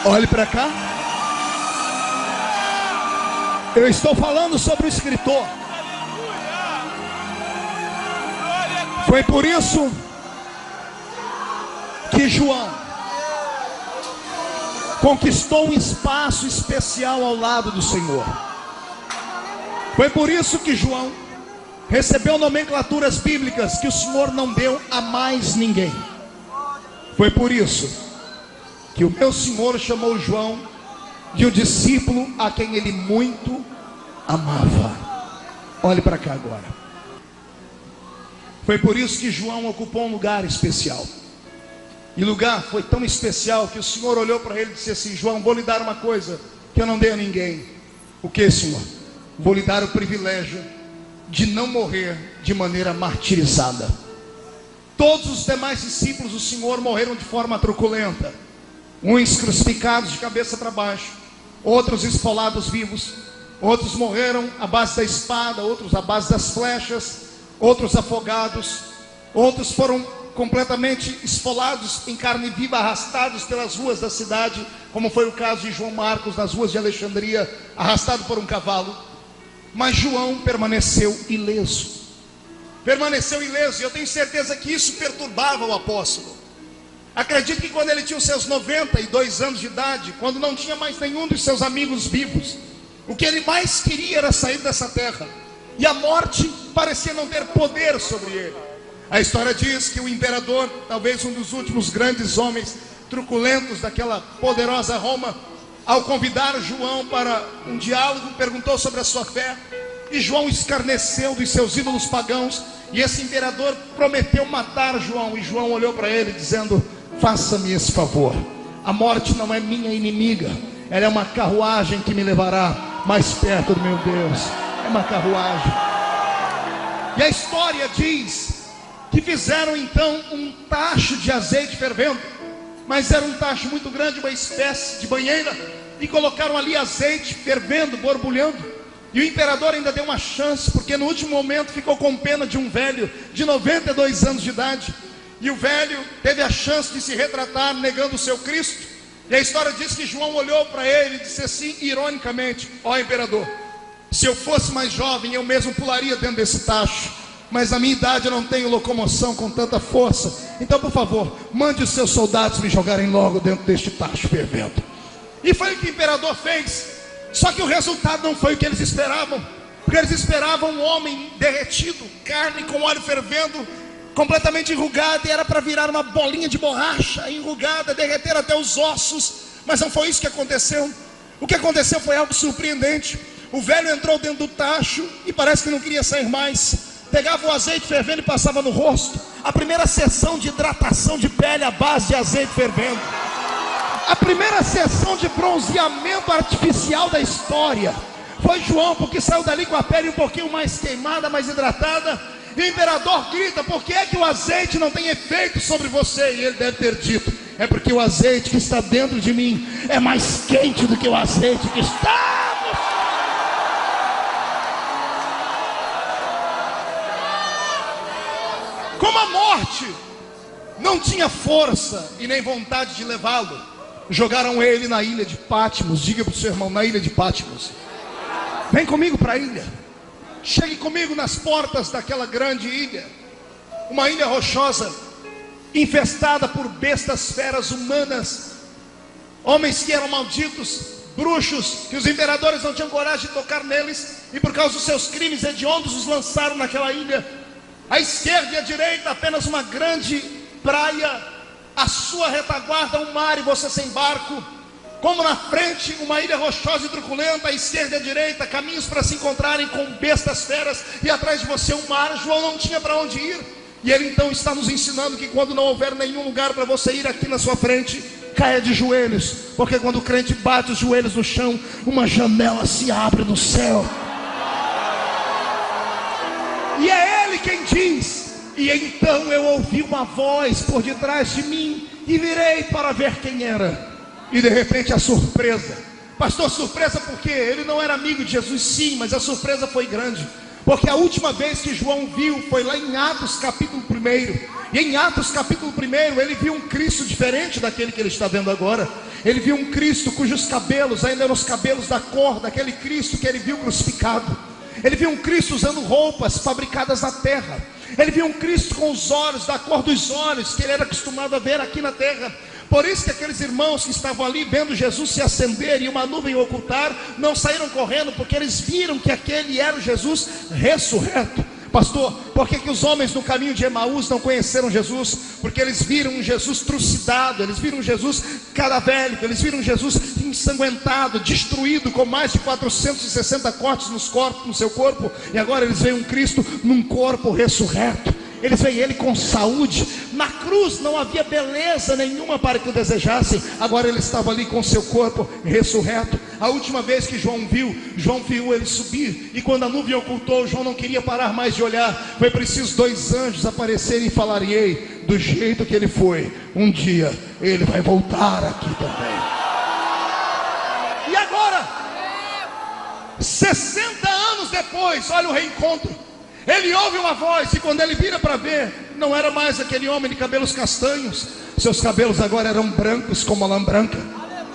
Olhe para cá. Eu estou falando sobre o escritor. Foi por isso que João conquistou um espaço especial ao lado do Senhor. Foi por isso que João recebeu nomenclaturas bíblicas que o Senhor não deu a mais ninguém. Foi por isso que o meu Senhor chamou João de um discípulo a quem ele muito amava. Olhe para cá agora. Foi por isso que João ocupou um lugar especial. E o lugar foi tão especial que o Senhor olhou para ele e disse assim: João, vou lhe dar uma coisa que eu não dei a ninguém. O que, Senhor? Vou lhe dar o privilégio de não morrer de maneira martirizada. Todos os demais discípulos do Senhor morreram de forma truculenta. Uns crucificados de cabeça para baixo, outros esfolados vivos, outros morreram à base da espada, outros à base das flechas, outros afogados, outros foram completamente esfolados em carne viva, arrastados pelas ruas da cidade, como foi o caso de João Marcos nas ruas de Alexandria, arrastado por um cavalo. Mas João permaneceu ileso. Permaneceu ileso, e eu tenho certeza que isso perturbava o apóstolo. Acredito que quando ele tinha os seus 92 anos de idade, quando não tinha mais nenhum dos seus amigos vivos, o que ele mais queria era sair dessa terra, e a morte parecia não ter poder sobre ele. A história diz que o imperador, talvez um dos últimos grandes homens truculentos daquela poderosa Roma, ao convidar João para um diálogo, perguntou sobre a sua fé, e João escarneceu dos seus ídolos pagãos, e esse imperador prometeu matar João, e João olhou para ele dizendo: faça-me esse favor, a morte não é minha inimiga, ela é uma carruagem que me levará mais perto do meu Deus. É uma carruagem. E a história diz que fizeram então um tacho de azeite fervendo, mas era um tacho muito grande, uma espécie de banheira, e colocaram ali azeite fervendo, borbulhando. E o imperador ainda deu uma chance, porque no último momento ficou com pena de um velho de 92 anos de idade. E o velho teve a chance de se retratar negando o seu Cristo. E a história diz que João olhou para ele e disse assim, ironicamente: ó imperador, se eu fosse mais jovem eu mesmo pularia dentro desse tacho, mas na minha idade eu não tenho locomoção com tanta força. Então por favor, mande os seus soldados me jogarem logo dentro deste tacho fervendo. E foi o que o imperador fez. Só que o resultado não foi o que eles esperavam, porque eles esperavam um homem derretido, carne com óleo fervendo, completamente enrugada, e era para virar uma bolinha de borracha enrugada, derreter até os ossos. Mas não foi isso que aconteceu. O que aconteceu foi algo surpreendente. O velho entrou dentro do tacho e parece que não queria sair mais. Pegava o azeite fervendo e passava no rosto. A primeira sessão de hidratação de pele à base de azeite fervendo. A primeira sessão de bronzeamento artificial da história. Foi João, porque saiu dali com a pele um pouquinho mais queimada, mais hidratada. E o imperador grita: por que é que o azeite não tem efeito sobre você? E ele deve ter dito: é porque o azeite que está dentro de mim é mais quente do que o azeite que está. Como a morte não tinha força e nem vontade de levá-lo, jogaram ele na ilha de Patmos. Diga para o seu irmão: na ilha de Patmos. Vem comigo para a ilha. Chegue comigo nas portas daquela grande ilha. Uma ilha rochosa, infestada por bestas feras humanas, homens que eram malditos bruxos, que os imperadores não tinham coragem de tocar neles, e por causa dos seus crimes hediondos os lançaram naquela ilha. À esquerda e à direita apenas uma grande praia, à sua retaguarda um mar e você sem barco. Como na frente uma ilha rochosa e truculenta, à esquerda e à direita caminhos para se encontrarem com bestas feras, e atrás de você um mar. João não tinha para onde ir, e ele então está nos ensinando que quando não houver nenhum lugar para você ir aqui na sua frente, caia de joelhos, porque quando o crente bate os joelhos no chão, uma janela se abre no céu, e é ele quem diz: e então eu ouvi uma voz por detrás de mim, e virei para ver quem era. E de repente a surpresa, pastor, surpresa porque ele não era amigo de Jesus, sim, mas a surpresa foi grande, porque a última vez que João viu foi lá em Atos capítulo 1, e em Atos capítulo 1 ele viu um Cristo diferente daquele que ele está vendo agora. Ele viu um Cristo cujos cabelos ainda eram os cabelos da cor daquele Cristo que ele viu crucificado. Ele viu um Cristo usando roupas fabricadas na terra. Ele viu um Cristo com os olhos da cor dos olhos que ele era acostumado a ver aqui na terra. Por isso que aqueles irmãos que estavam ali vendo Jesus se acender e uma nuvem ocultar, não saíram correndo, porque eles viram que aquele era o Jesus ressurreto. Pastor, por que os homens no caminho de Emaús não conheceram Jesus? Porque eles viram um Jesus trucidado, eles viram um Jesus cadavérico, eles viram um Jesus ensanguentado, destruído, com mais de 460 cortes no seu corpo. E agora eles veem um Cristo num corpo ressurreto. Eles veem ele com saúde. Na cruz não havia beleza nenhuma para que o desejassem. Agora ele estava ali com seu corpo ressurreto. A última vez que João viu ele subir. E quando a nuvem ocultou, João não queria parar mais de olhar. Foi preciso 2 anjos aparecerem e falarem: ei, do jeito que ele foi, um dia ele vai voltar aqui também. E agora, 60 anos depois, olha o reencontro. Ele ouve uma voz, e quando ele vira para ver, não era mais aquele homem de cabelos castanhos. Seus cabelos agora eram brancos como a lã branca.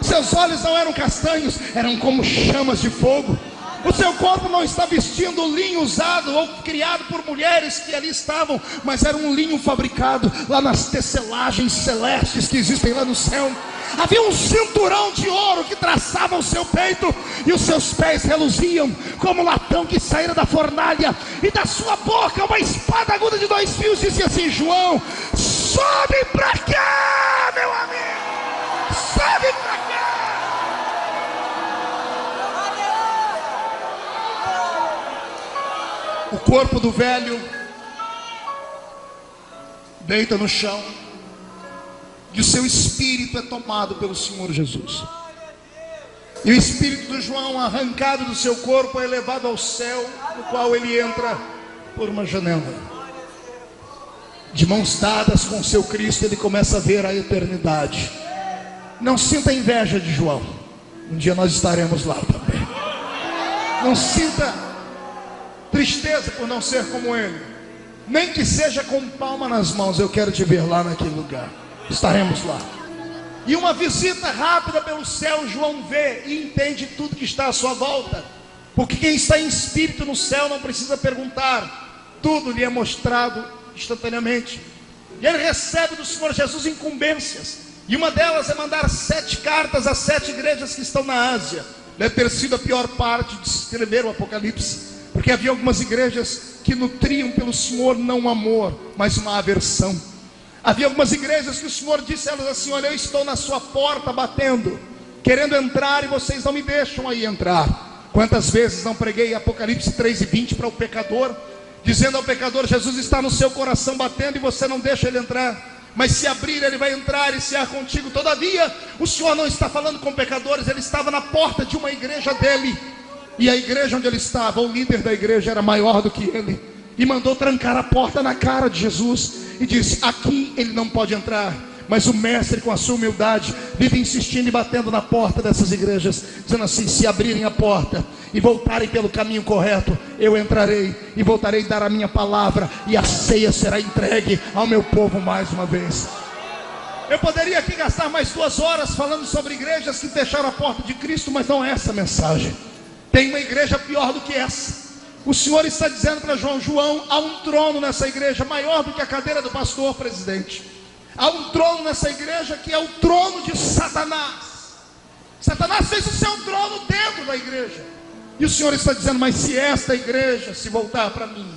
Seus olhos não eram castanhos, eram como chamas de fogo. O seu corpo não está vestindo linho usado ou criado por mulheres que ali estavam, mas era um linho fabricado lá nas tecelagens celestes que existem lá no céu. Havia um cinturão de ouro que traçava o seu peito, e os seus pés reluziam como latão que saíra da fornalha, e da sua boca uma espada aguda de 2 fios dizia assim: João, sobe para cá, meu amigo, sobe para cá. O corpo do velho deita no chão, e o seu espírito é tomado pelo Senhor Jesus. E o espírito do João, arrancado do seu corpo, é levado ao céu, no qual ele entra por uma janela. De mãos dadas com seu Cristo, ele começa a ver a eternidade. Não sinta inveja de João, um dia nós estaremos lá também. Não sinta tristeza por não ser como ele, nem que seja com palma nas mãos. Eu quero te ver lá naquele lugar, estaremos lá. E uma visita rápida pelo céu, João vê e entende tudo que está à sua volta, porque quem está em espírito no céu não precisa perguntar, tudo lhe é mostrado instantaneamente. E ele recebe do Senhor Jesus incumbências, e uma delas é mandar 7 cartas a 7 igrejas que estão na Ásia. Deve ter sido a pior parte de escrever o Apocalipse, porque havia algumas igrejas que nutriam pelo Senhor não um amor, mas uma aversão. Havia algumas igrejas que o Senhor disse a elas assim: olha, eu estou na sua porta batendo, querendo entrar, e vocês não me deixam aí entrar. Quantas vezes não preguei Apocalipse 3:20 para o pecador, dizendo ao pecador: Jesus está no seu coração batendo e você não deixa ele entrar, mas se abrir ele vai entrar e cear contigo. Todavia o Senhor não está falando com pecadores, ele estava na porta de uma igreja dele, e a igreja onde ele estava, o líder da igreja era maior do que ele, e mandou trancar a porta na cara de Jesus, e disse: aqui ele não pode entrar. Mas o mestre, com a sua humildade, vive insistindo e batendo na porta dessas igrejas, dizendo assim: se abrirem a porta e voltarem pelo caminho correto, eu entrarei e voltarei a dar a minha palavra, e a ceia será entregue ao meu povo mais uma vez. Eu poderia aqui gastar mais 2 horas falando sobre igrejas que fecharam a porta de Cristo, mas não é essa a mensagem. Tem uma igreja pior do que essa. O Senhor está dizendo para João: João, há um trono nessa igreja maior do que a cadeira do pastor presidente. Há um trono nessa igreja que é o trono de Satanás. Satanás Às vezes o seu trono dentro da igreja. E o Senhor está dizendo: mas se esta igreja se voltar para mim,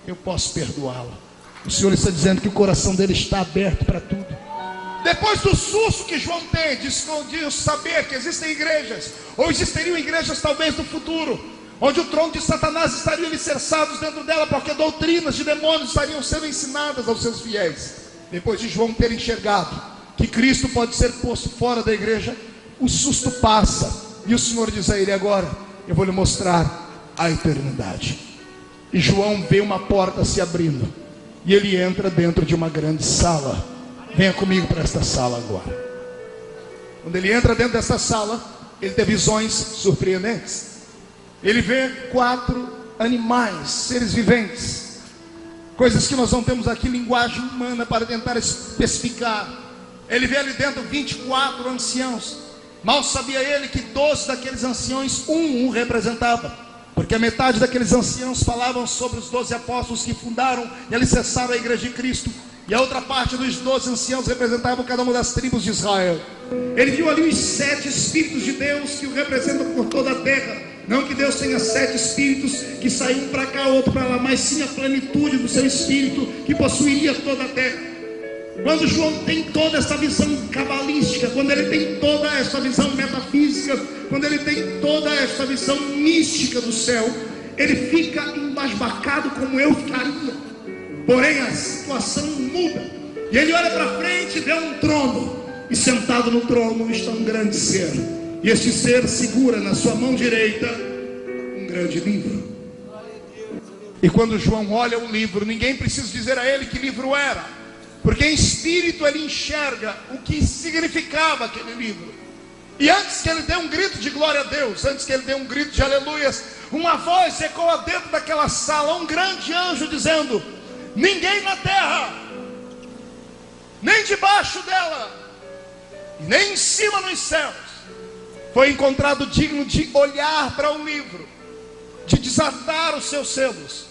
eu posso perdoá-la. O Senhor está dizendo que o coração dele está aberto para tudo. Depois do susto que João tem de saber que existem igrejas, ou existiriam igrejas talvez no futuro, onde o trono de Satanás estaria alicerçado dentro dela, porque doutrinas de demônios estariam sendo ensinadas aos seus fiéis. Depois de João ter enxergado que Cristo pode ser posto fora da igreja, o susto passa, e o Senhor diz a ele: agora eu vou lhe mostrar a eternidade. E João vê uma porta se abrindo, e ele entra dentro de uma grande sala. Venha comigo para esta sala agora. Quando ele entra dentro dessa sala, ele tem visões surpreendentes. Ele vê 4 animais, seres viventes, coisas que nós não temos aqui linguagem humana para tentar especificar. Ele vê ali dentro 24 anciãos. Mal sabia ele que 12 daqueles anciãos, um representava, porque a metade daqueles anciãos falavam sobre os 12 apóstolos que fundaram e alicerçaram a igreja de Cristo, e a outra parte dos 12 anciãos representavam cada uma das tribos de Israel. Ele viu ali os 7 Espíritos de Deus que o representam por toda a terra. Não que Deus tenha 7 Espíritos que saem um para cá, outro para lá, mas sim a plenitude do seu Espírito que possuiria toda a terra. Quando João tem toda essa visão cabalística, quando ele tem toda essa visão metafísica, quando ele tem toda essa visão mística do céu, ele fica embasbacado como eu ficaria. Porém a situação muda, e ele olha para frente e vê um trono, e sentado no trono está um grande ser, e este ser segura na sua mão direita um grande livro. E quando João olha o livro, ninguém precisa dizer a ele que livro era, porque em espírito ele enxerga o que significava aquele livro. E antes que ele dê um grito de glória a Deus, antes que ele dê um grito de aleluias, uma voz ecoa dentro daquela sala, um grande anjo dizendo: ninguém na terra, nem debaixo dela, nem em cima nos céus, foi encontrado digno de olhar para o livro, de desatar os seus selos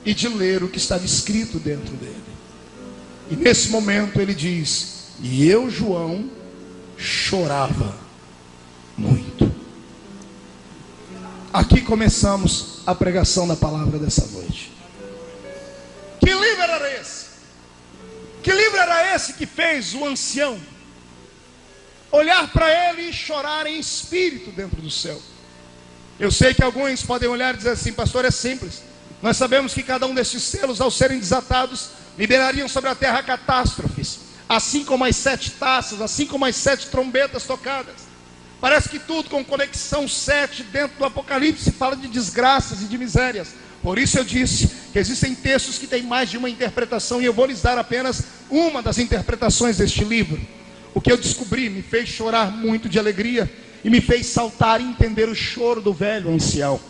e de ler o que estava escrito dentro dele. E nesse momento ele diz: e eu, João, chorava muito. Aqui começamos a pregação da palavra dessa noite. Que livro era esse? Que livro era esse que fez o ancião olhar para ele e chorar em espírito dentro do céu? Eu sei que alguns podem olhar e dizer assim: pastor, é simples. Nós sabemos que cada um destes selos, ao serem desatados, liberariam sobre a terra catástrofes, assim como as 7 taças, assim como as 7 trombetas tocadas. Parece que tudo com conexão 7 dentro do Apocalipse fala de desgraças e de misérias. Por isso eu disse que existem textos que têm mais de uma interpretação, e eu vou lhes dar apenas uma das interpretações deste livro. O que eu descobri me fez chorar muito de alegria, e me fez saltar e entender o choro do velho ancião.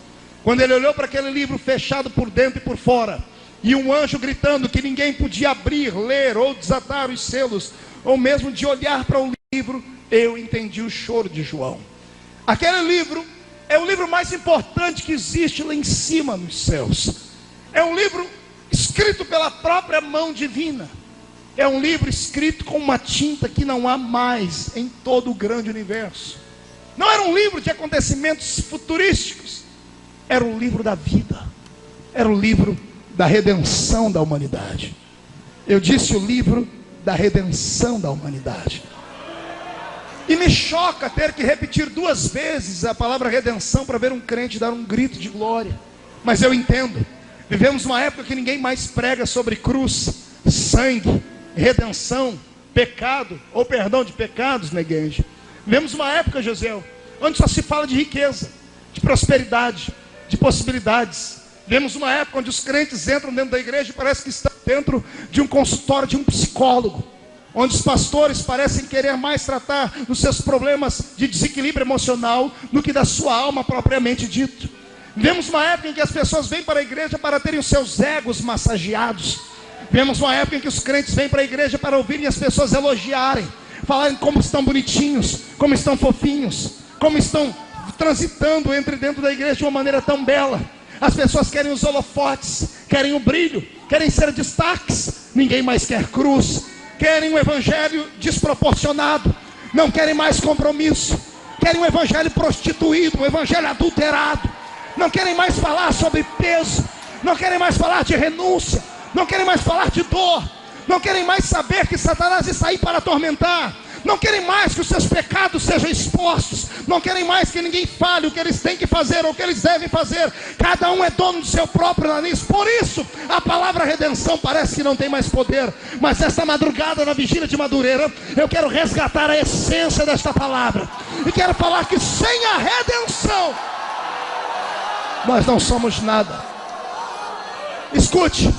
Quando ele olhou para aquele livro fechado por dentro e por fora, e um anjo gritando que ninguém podia abrir, ler ou desatar os selos, ou mesmo de olhar para o livro, eu entendi o choro de João. Aquele livro é o livro mais importante que existe lá em cima nos céus. É um livro escrito pela própria mão divina. É um livro escrito com uma tinta que não há mais em todo o grande universo. Não era um livro de acontecimentos futurísticos. Era um livro da vida. Era o livro da redenção da humanidade. Eu disse o livro da redenção da humanidade. E me choca ter que repetir 2 vezes a palavra redenção para ver um crente dar um grito de glória. Mas eu entendo. Vivemos uma época que ninguém mais prega sobre cruz, sangue, redenção, pecado, ou perdão de pecados na igreja. Vivemos uma época, José, onde só se fala de riqueza, de prosperidade, de possibilidades. Vivemos uma época onde os crentes entram dentro da igreja e parece que estão dentro de um consultório de um psicólogo, onde os pastores parecem querer mais tratar dos seus problemas de desequilíbrio emocional do que da sua alma propriamente dito. Vivemos uma época em que as pessoas vêm para a igreja para terem os seus egos massageados. Vivemos uma época em que os crentes vêm para a igreja para ouvirem as pessoas elogiarem, falarem como estão bonitinhos, como estão fofinhos, como estão transitando dentro da igreja de uma maneira tão bela. As pessoas querem os holofotes, querem o brilho, querem ser destaques. Ninguém mais quer cruz. Querem um evangelho desproporcionado, não querem mais compromisso. querem um evangelho prostituído, um evangelho adulterado. Não querem mais falar sobre peso, não querem mais falar de renúncia, não querem mais falar de dor, não querem mais saber que Satanás está aí para atormentar, não querem mais que os seus pecados sejam expostos, não querem mais que ninguém fale o que eles têm que fazer ou o que eles devem fazer. Cada um é dono do seu próprio nariz. Por isso a palavra redenção parece que não tem mais poder. Mas esta madrugada, na vigília de Madureira, eu quero resgatar a essência desta palavra, e quero falar que sem a redenção nós não somos nada. Escute,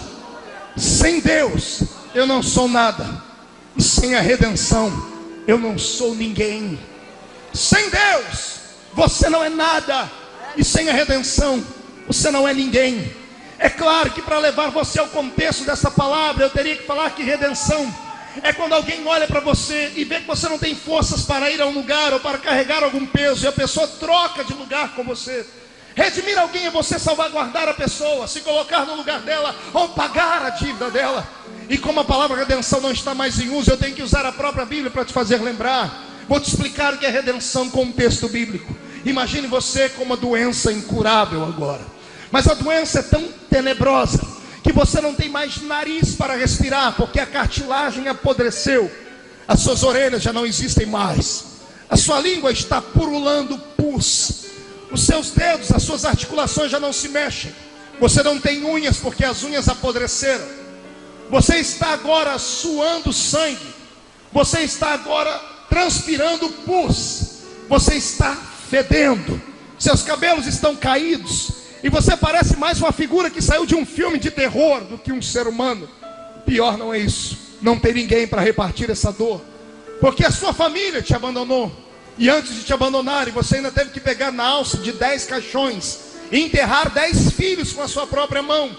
sem Deus eu não sou nada, e sem a redenção eu não sou ninguém. Sem Deus você não é nada, e sem a redenção você não é ninguém. É claro que para levar você ao contexto dessa palavra, eu teria que falar que redenção é quando alguém olha para você e vê que você não tem forças para ir a um lugar ou para carregar algum peso, e a pessoa troca de lugar com você. Redimir alguém é você salvaguardar a pessoa, se colocar no lugar dela ou pagar a dívida dela. E como a palavra redenção não está mais em uso, eu tenho que usar a própria Bíblia para te fazer lembrar. Vou te explicar o que é redenção com um texto bíblico. Imagine você com uma doença incurável agora, mas a doença é tão tenebrosa que você não tem mais nariz para respirar, porque a cartilagem apodreceu, as suas orelhas já não existem mais, a sua língua está purulando pus, os seus dedos, as suas articulações já não se mexem, você não tem unhas porque as unhas apodreceram, você está agora suando sangue, você está agora transpirando pus, você está fedendo, seus cabelos estão caídos, e você parece mais uma figura que saiu de um filme de terror do que um ser humano. Pior não é isso, não tem ninguém para repartir essa dor, porque a sua família te abandonou, e antes de te abandonarem, você ainda teve que pegar na alça de 10 caixões e enterrar 10 filhos com a sua própria mão.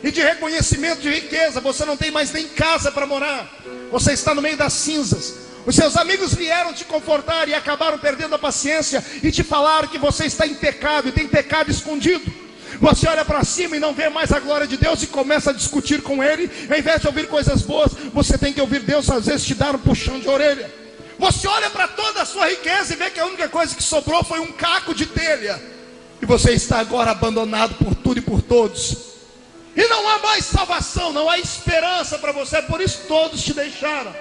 E de reconhecimento de riqueza, você não tem mais nem casa para morar, você está no meio das cinzas. Os seus amigos vieram te confortar e acabaram perdendo a paciência e te falaram que você está em pecado e tem pecado escondido. Você olha para cima e não vê mais a glória de Deus e começa a discutir com Ele. Ao invés de ouvir coisas boas, você tem que ouvir Deus às vezes te dar um puxão de orelha. Você olha para toda a sua riqueza e vê que a única coisa que sobrou foi um caco de telha, e você está agora abandonado por tudo e por todos, e não há mais salvação, não há esperança para você. Por isso todos te deixaram.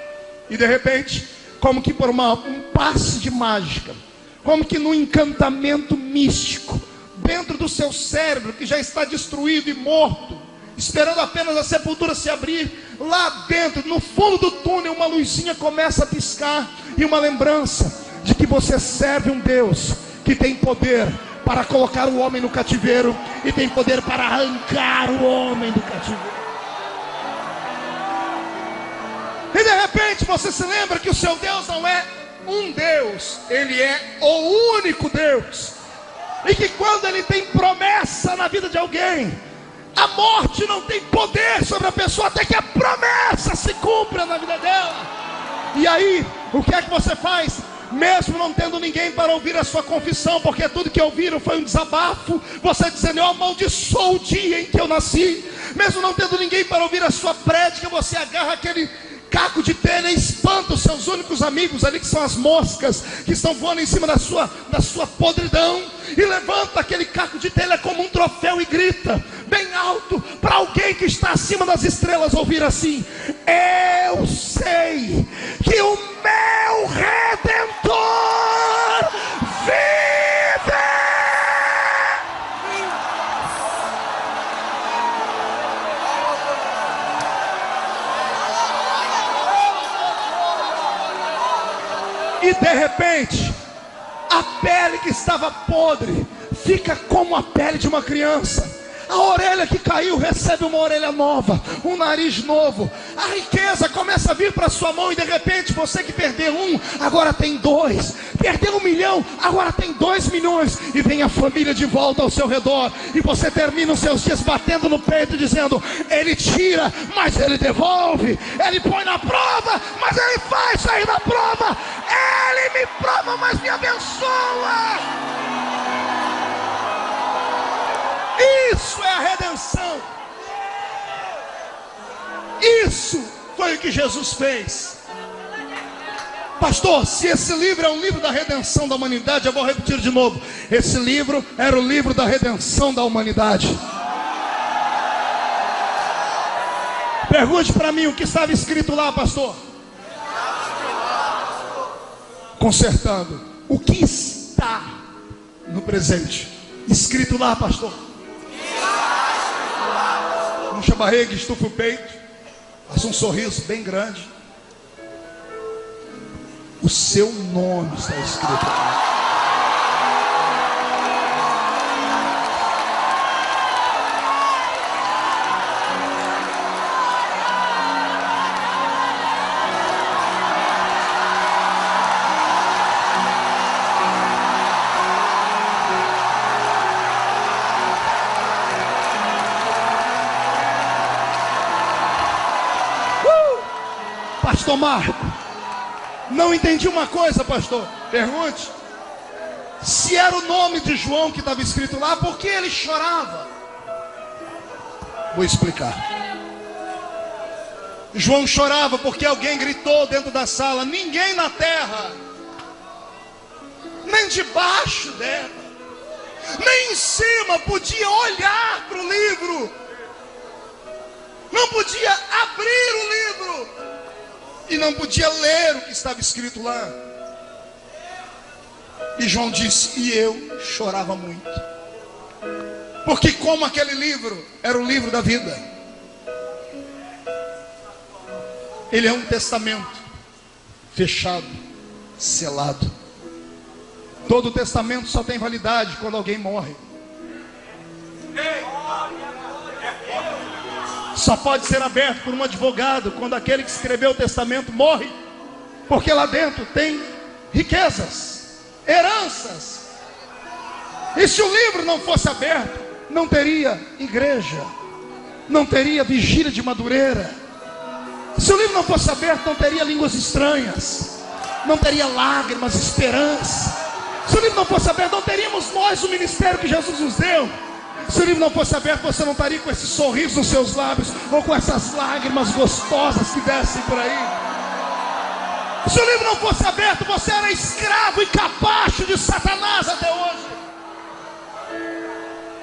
E de repente, como que por um passe de mágica, como que num encantamento místico, dentro do seu cérebro que já está destruído e morto, esperando apenas a sepultura se abrir, lá dentro, no fundo do túnel, uma luzinha começa a piscar, e uma lembrança de que você serve um Deus que tem poder para colocar o homem no cativeiro, e tem poder para arrancar o homem do cativeiro. E de repente você se lembra que o seu Deus não é um Deus, Ele é o único Deus, e que quando Ele tem promessa na vida de alguém, a morte não tem poder sobre a pessoa até que a promessa se cumpra na vida dela. E aí, o que é que você faz? Mesmo não tendo ninguém para ouvir a sua confissão, porque tudo que ouviram foi um desabafo, você dizendo: eu amaldiçoo o dia em que eu nasci. Mesmo não tendo ninguém para ouvir a sua prédica, você agarra aquele caco de telha e espanta os seus únicos amigos ali, que são as moscas que estão voando em cima da sua podridão, e levanta aquele caco de telha como um troféu e grita bem alto para alguém que está acima das estrelas ouvir assim: eu sei que o meu Redentor vive. E de repente, a pele que estava podre fica como a pele de uma criança. A orelha que caiu recebe uma orelha nova, um nariz novo. A riqueza começa a vir para sua mão, e de repente você que perdeu um, agora tem 2. Perdeu 1 milhão, agora tem 2 milhões. E vem a família de volta ao seu redor, e você termina os seus dias batendo no peito dizendo: Ele tira, mas Ele devolve. Ele põe na prova, mas Ele faz sair da prova. Ele me prova, mas me abençoa. Isso é a redenção. Isso foi o que Jesus fez. Pastor, se esse livro é um livro da redenção da humanidade, eu vou repetir de novo. Esse livro era o livro da redenção da humanidade. Pergunte para mim o que estava escrito lá, pastor. Consertando. O que está no presente escrito lá, pastor? Puxa a barriga, estufa o peito, faça um sorriso bem grande. O seu nome está escrito lá. Pastor Marco, não entendi uma coisa, pastor. Pergunte. Se era o nome de João que estava escrito lá, por que ele chorava? Vou explicar. João chorava porque alguém gritou dentro da sala: ninguém na terra, nem debaixo dela, nem em cima podia olhar para o livro, não podia abrir o livro e não podia ler o que estava escrito lá. E João disse: e eu chorava muito, porque como aquele livro era o livro da vida, ele é um testamento fechado, selado. Todo testamento só tem validade quando alguém morre. Só pode ser aberto por um advogado quando aquele que escreveu o testamento morre, porque lá dentro tem riquezas, heranças. E se o livro não fosse aberto, não teria igreja, não teria vigília de Madureira. Se o livro não fosse aberto, não teria línguas estranhas, não teria lágrimas, esperança. Se o livro não fosse aberto, não teríamos nós o ministério que Jesus nos deu. Se o livro não fosse aberto, você não estaria com esse sorriso nos seus lábios, ou com essas lágrimas gostosas que descem por aí. Se o livro não fosse aberto, você era escravo e capacho de Satanás até hoje.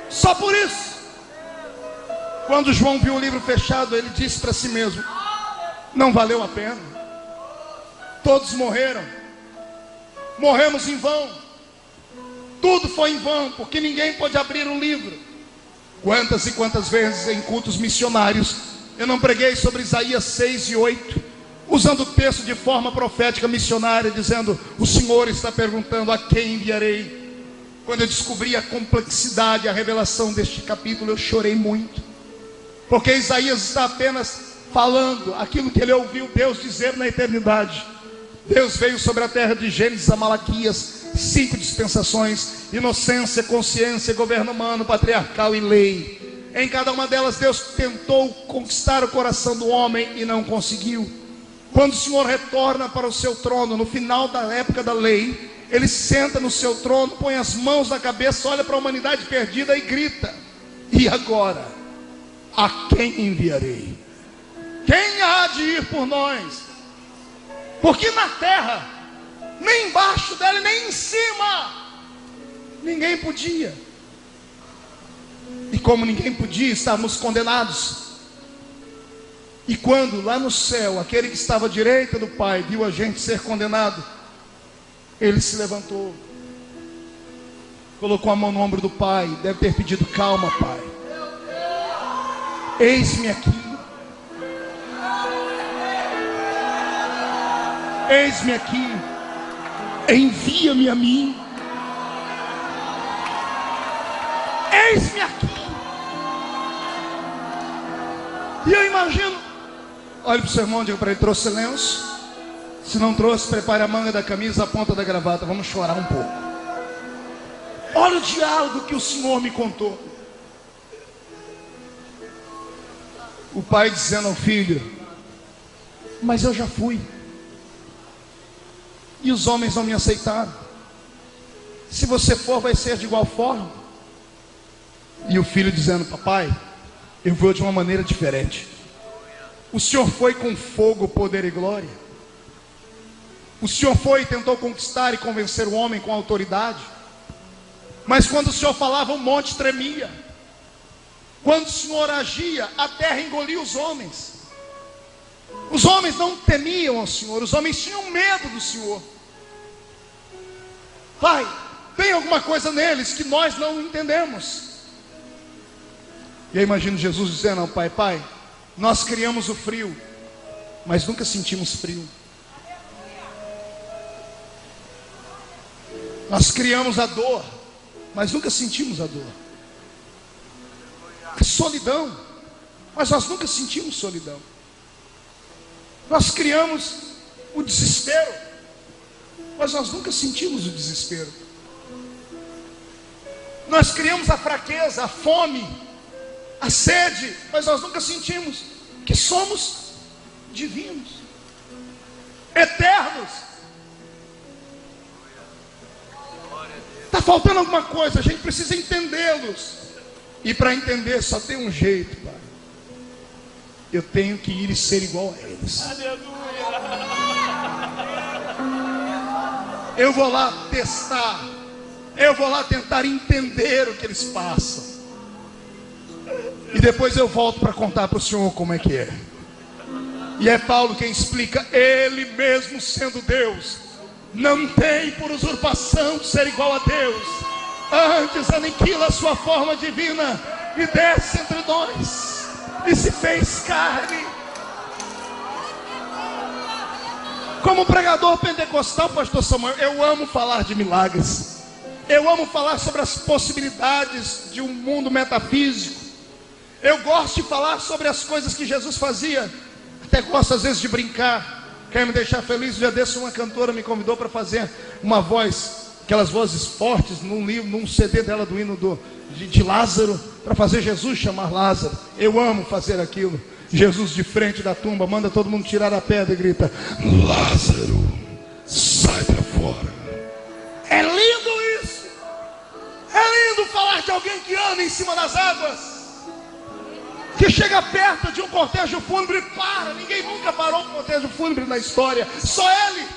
Só por isso, quando João viu o livro fechado, ele disse para si mesmo: não valeu a pena. Todos morreram, morremos em vão, tudo foi em vão, porque ninguém pôde abrir o livro. Quantas e quantas vezes em cultos missionários eu não preguei sobre Isaías 6 e 8, usando o texto de forma profética missionária, dizendo: o Senhor está perguntando a quem enviarei. Quando eu descobri a complexidade, a revelação deste capítulo, eu chorei muito, porque Isaías está apenas falando aquilo que ele ouviu Deus dizer na eternidade. Deus veio sobre a terra de Gênesis a Malaquias, 5 dispensações: inocência, consciência, governo humano, patriarcal e lei. Em cada uma delas Deus tentou conquistar o coração do homem e não conseguiu. Quando o Senhor retorna para o seu trono, no final da época da lei, Ele senta no seu trono, põe as mãos na cabeça, olha para a humanidade perdida e grita: e agora? A quem enviarei? Quem há de ir por nós? Porque na terra, nem embaixo dela, nem em cima, ninguém podia. E como ninguém podia, estávamos condenados. E quando lá no céu, aquele que estava à direita do Pai viu a gente ser condenado, ele se levantou, colocou a mão no ombro do Pai, deve ter pedido: calma, Pai, eis-me aqui, eis-me aqui, envia-me a mim, eis-me aqui. E eu imagino, olhe para o seu irmão e diga para ele: trouxe lenço? Se não trouxe, prepare a manga da camisa, a ponta da gravata, vamos chorar um pouco. Olha o diálogo que o Senhor me contou. O pai dizendo ao filho: mas eu já fui, e os homens não me aceitaram. Se você for, vai ser de igual forma. E o filho dizendo: papai, eu vou de uma maneira diferente. O Senhor foi com fogo, poder e glória. O Senhor foi e tentou conquistar e convencer o homem com autoridade. Mas quando o Senhor falava, o monte tremia. Quando o Senhor agia, a terra engolia os homens. Os homens não temiam ao Senhor, os homens tinham medo do Senhor. Pai, tem alguma coisa neles que nós não entendemos. E eu imagino Jesus dizendo ao Pai: Pai, nós criamos o frio, mas nunca sentimos frio. Nós criamos a dor, mas nunca sentimos a dor. A solidão, mas nós nunca sentimos solidão. Nós criamos o desespero, mas nós nunca sentimos o desespero. Nós criamos a fraqueza, a fome, a sede, mas nós nunca sentimos que somos divinos, eternos. Está faltando alguma coisa, a gente precisa entendê-los. E para entender só tem um jeito, Pai. Eu tenho que ir e ser igual a eles. Eu vou lá testar. Eu vou lá tentar entender o que eles passam. E depois eu volto para contar para o Senhor como é que é. E é Paulo quem explica: Ele mesmo sendo Deus, não tem por usurpação ser igual a Deus. Antes aniquila a sua forma divina e desce entre nós e se fez carne. Como pregador pentecostal, pastor Samuel, eu amo falar de milagres. Eu amo falar sobre as possibilidades de um mundo metafísico. Eu gosto de falar sobre as coisas que Jesus fazia. Até gosto às vezes de brincar. Quer me deixar feliz? Um dia desse uma cantora me convidou para fazer uma voz, aquelas vozes fortes, num livro, num CD dela do hino de Lázaro, para fazer Jesus chamar Lázaro. Eu amo fazer aquilo. Jesus de frente da tumba, manda todo mundo tirar a pedra e grita: Lázaro, sai para fora. É lindo isso. É lindo falar de alguém que anda em cima das águas, que chega perto de um cortejo fúnebre e para. Ninguém nunca parou um cortejo fúnebre na história, só ele.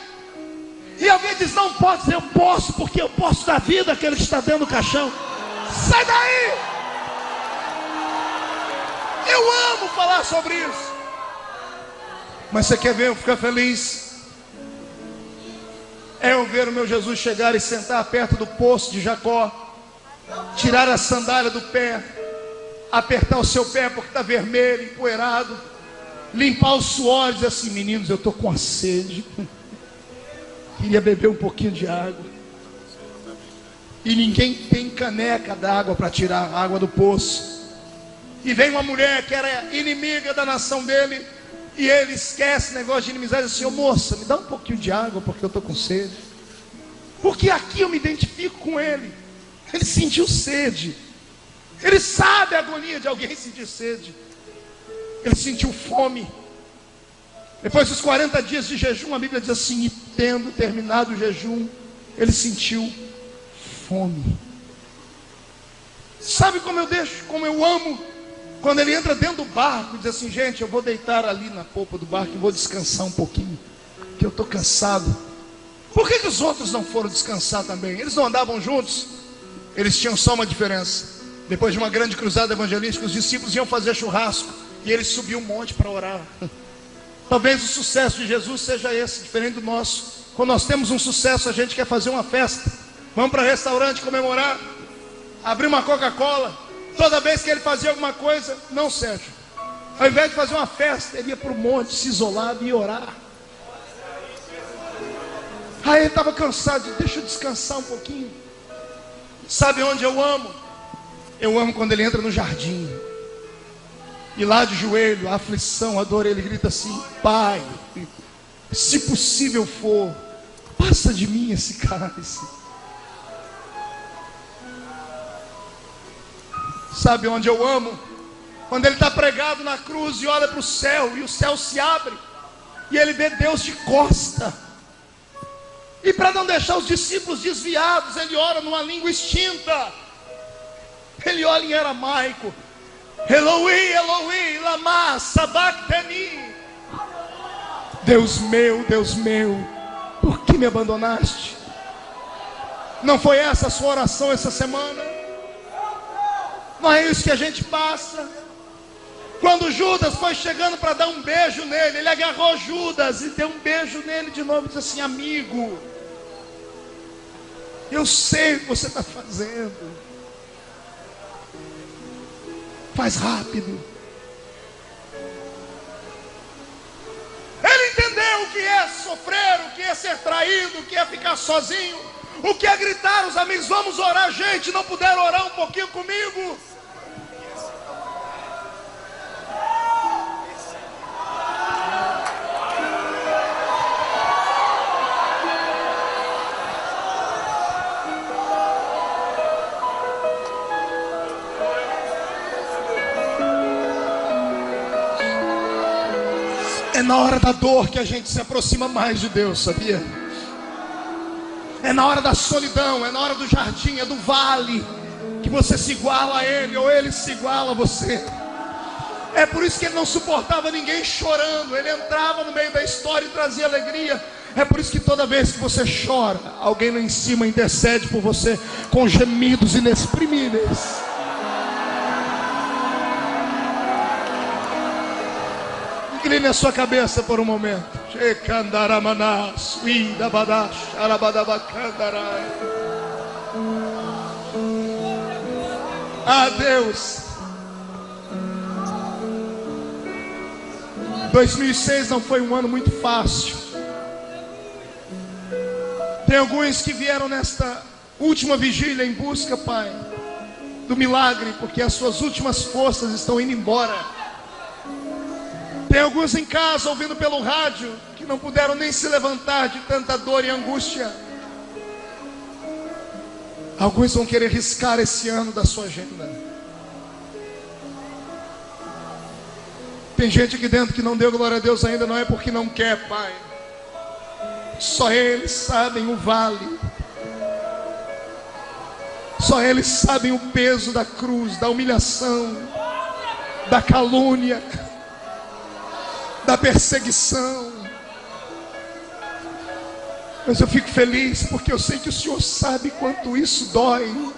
E alguém diz: não pode dizer, eu posso, porque eu posso dar vida àquele que está dentro do caixão. Sai daí! Eu amo falar sobre isso. Mas você quer ver eu ficar feliz? É eu ver o meu Jesus chegar e sentar perto do poço de Jacó, tirar a sandália do pé, apertar o seu pé porque está vermelho, empoeirado, limpar o suor e dizer assim: meninos, eu estou com a sede, queria beber um pouquinho de água. E ninguém tem caneca d'água para tirar a água do poço. E vem uma mulher que era inimiga da nação dele, e ele esquece o negócio de inimizade, assim: ô moça, me dá um pouquinho de água porque eu estou com sede. Porque aqui eu me identifico com ele. Ele sentiu sede. Ele sabe a agonia de alguém sentir sede. Ele sentiu fome. Depois dos 40 dias de jejum, a Bíblia diz assim: e tendo terminado o jejum, ele sentiu fome. Sabe como eu amo quando ele entra dentro do barco e diz assim: gente, eu vou deitar ali na polpa do barco e vou descansar um pouquinho, que eu estou cansado. Por que os outros não foram descansar também? Eles não andavam juntos? Eles tinham só uma diferença. Depois de uma grande cruzada evangelística, os discípulos iam fazer churrasco e ele subiu um monte para orar. Talvez o sucesso de Jesus seja esse, diferente do nosso. Quando nós temos um sucesso, a gente quer fazer uma festa. Vamos para restaurante comemorar, abrir uma Coca-Cola. Toda vez que ele fazia alguma coisa, não, Sérgio, ao invés de fazer uma festa, ele ia para o monte, se isolava e ia orar. Aí ele estava cansado, deixa eu descansar um pouquinho. Sabe onde eu amo? Eu amo quando ele entra no jardim, e lá de joelho, a aflição, a dor, ele grita assim: Pai, se possível for, passa de mim esse cálice. Sabe onde eu amo? Quando ele está pregado na cruz e olha para o céu, e o céu se abre, e ele vê Deus de costa. E para não deixar os discípulos desviados, ele ora numa língua extinta. Ele olha em aramaico: Eloi, Eloi, lama sabachthani. Deus meu, por que me abandonaste? Não foi essa a sua oração essa semana? Não é isso que a gente passa? Quando Judas foi chegando para dar um beijo nele, ele agarrou Judas e deu um beijo nele de novo e disse assim: amigo, eu sei o que você está fazendo, faz rápido. Ele entendeu o que é sofrer, o que é ser traído, o que é ficar sozinho, o que é gritar os amigos: vamos orar, gente, não puderam orar um pouquinho comigo? É na hora da dor que a gente se aproxima mais de Deus, sabia? É na hora da solidão, é na hora do jardim, é do vale, que você se iguala a Ele, ou Ele se iguala a você. É por isso que Ele não suportava ninguém chorando. Ele entrava no meio da história e trazia alegria. É por isso que toda vez que você chora, alguém lá em cima intercede por você com gemidos inexprimíveis. Incline a sua cabeça por um momento. Ah, Deus, 2006 não foi um ano muito fácil. Tem alguns que vieram nesta última vigília em busca, Pai, do milagre, porque as suas últimas forças estão indo embora. Tem alguns em casa ouvindo pelo rádio que não puderam nem se levantar de tanta dor e angústia. Alguns vão querer riscar esse ano da sua agenda. Tem gente aqui dentro que não deu glória a Deus ainda, não é porque não quer, Pai. Só eles sabem o vale. Só eles sabem o peso da cruz, da humilhação, da calúnia, da perseguição. Mas eu fico feliz porque eu sei que o Senhor sabe quanto isso dói.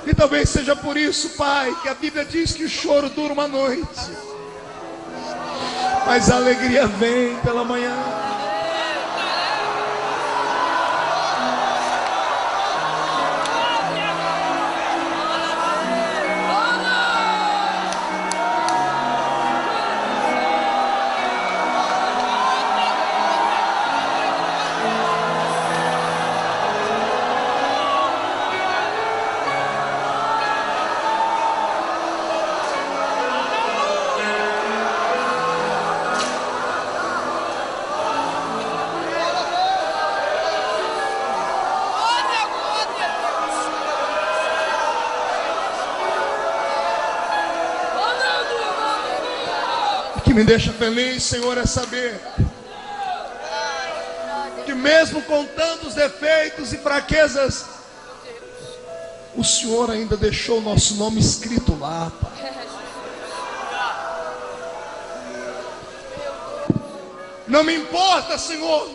E talvez seja por isso, Pai, que a Bíblia diz que o choro dura uma noite, mas a alegria vem pela manhã. O que me deixa feliz, Senhor, é saber que mesmo com tantos defeitos e fraquezas, o Senhor ainda deixou o nosso nome escrito lá, Pai. Não me importa, Senhor,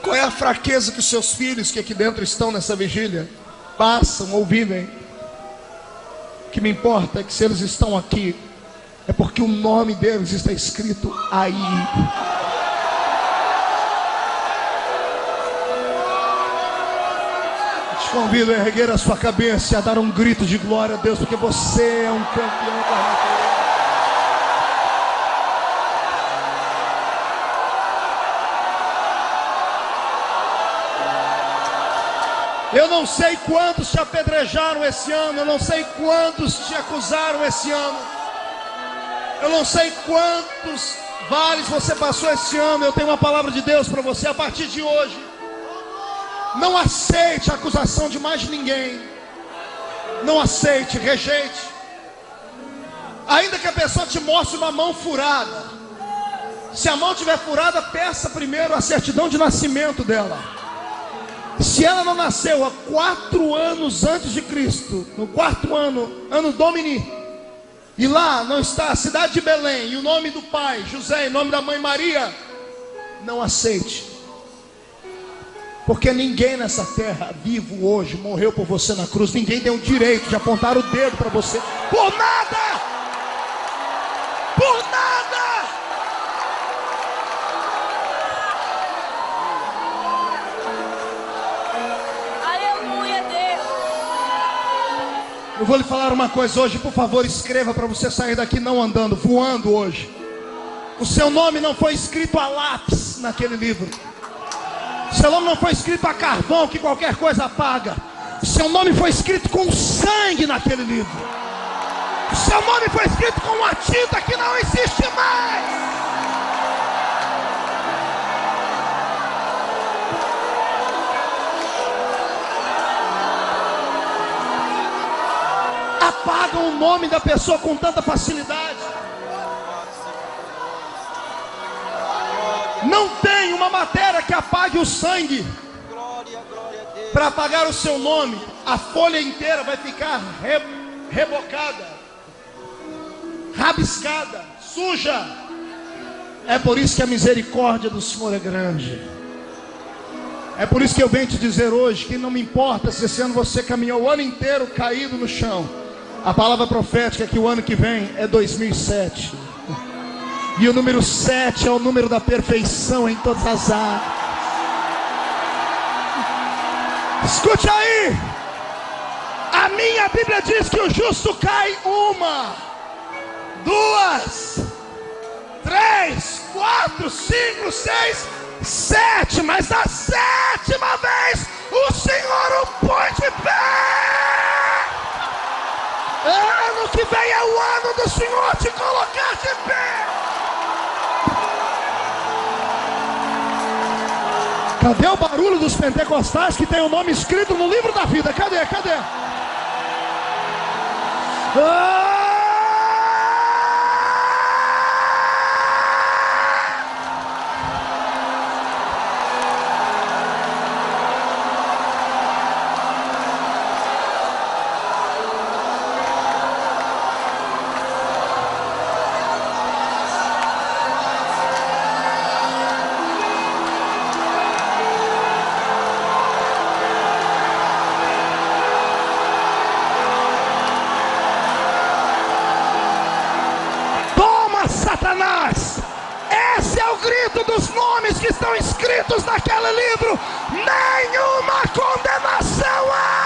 qual é a fraqueza que os seus filhos que aqui dentro estão nessa vigília passam ou vivem. O que me importa é que se eles estão aqui, é porque o nome deles está escrito aí. Te convido a erguer a sua cabeça e a dar um grito de glória a Deus, porque você é um campeão da natureza. Eu não sei quantos te apedrejaram esse ano, eu não sei quantos te acusaram esse ano, eu não sei quantos vales você passou esse ano. Eu tenho uma palavra de Deus para você a partir de hoje. Não aceite a acusação de mais ninguém. Não aceite, rejeite. Ainda que a pessoa te mostre uma mão furada, se a mão estiver furada, peça primeiro a certidão de nascimento dela. Se ela não nasceu há 4 anos antes de Cristo, no 4º ano, ano Domini, e lá não está a cidade de Belém, e o nome do pai José, e o nome da mãe Maria, não aceite. Porque ninguém nessa terra vivo hoje morreu por você na cruz. Ninguém tem o direito de apontar o dedo para você. Por nada! Por nada! Aleluia, Deus. Eu vou lhe falar uma coisa hoje, por favor, escreva para você sair daqui não andando, voando hoje. O seu nome não foi escrito a lápis naquele livro. Seu nome não foi escrito a carvão que qualquer coisa apaga. Seu nome foi escrito com sangue naquele livro. Seu nome foi escrito com uma tinta que não existe mais. Apagam o nome da pessoa com tanta facilidade. Não tem uma matéria que apague o sangue. Para apagar o seu nome, a folha inteira vai ficar rebocada, rabiscada, suja. É por isso que a misericórdia do Senhor é grande. É por isso que eu venho te dizer hoje que não me importa se esse ano você caminhou o ano inteiro caído no chão. A palavra profética é que o ano que vem é 2007. E o número 7 é o número da perfeição em todas as áreas. Escute aí. A minha Bíblia diz que o justo cai 1, 2, 3, 4, 5, 6, 7. Mas na 7ª vez o Senhor o põe de pé. Ano que vem é o ano do Senhor te colocar de pé. Cadê o barulho dos pentecostais que tem o nome escrito no livro da vida? Cadê? Satanás, esse é o grito dos nomes que estão escritos naquele livro. Nenhuma condenação há.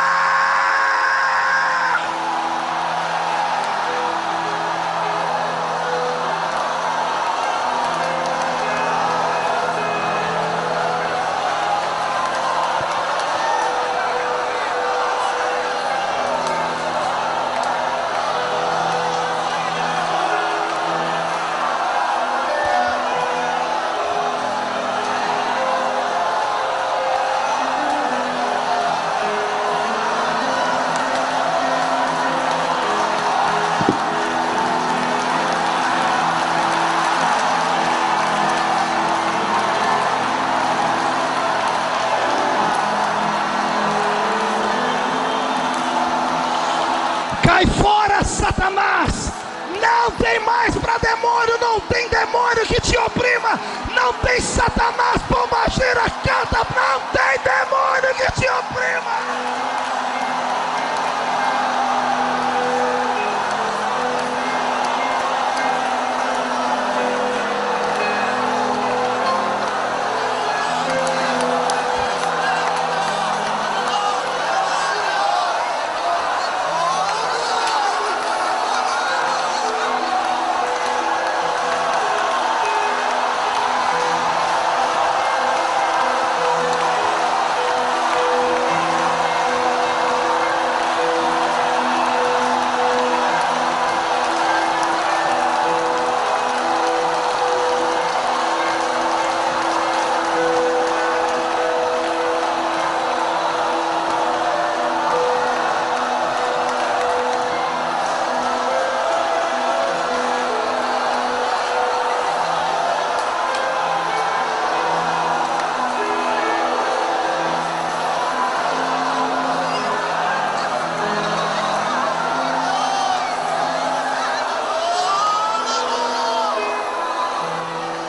Cai fora, Satanás! Não tem mais para demônio, não tem demônio que te oprima, não tem Satanás, pombagira, canta, não tem demônio que te oprima.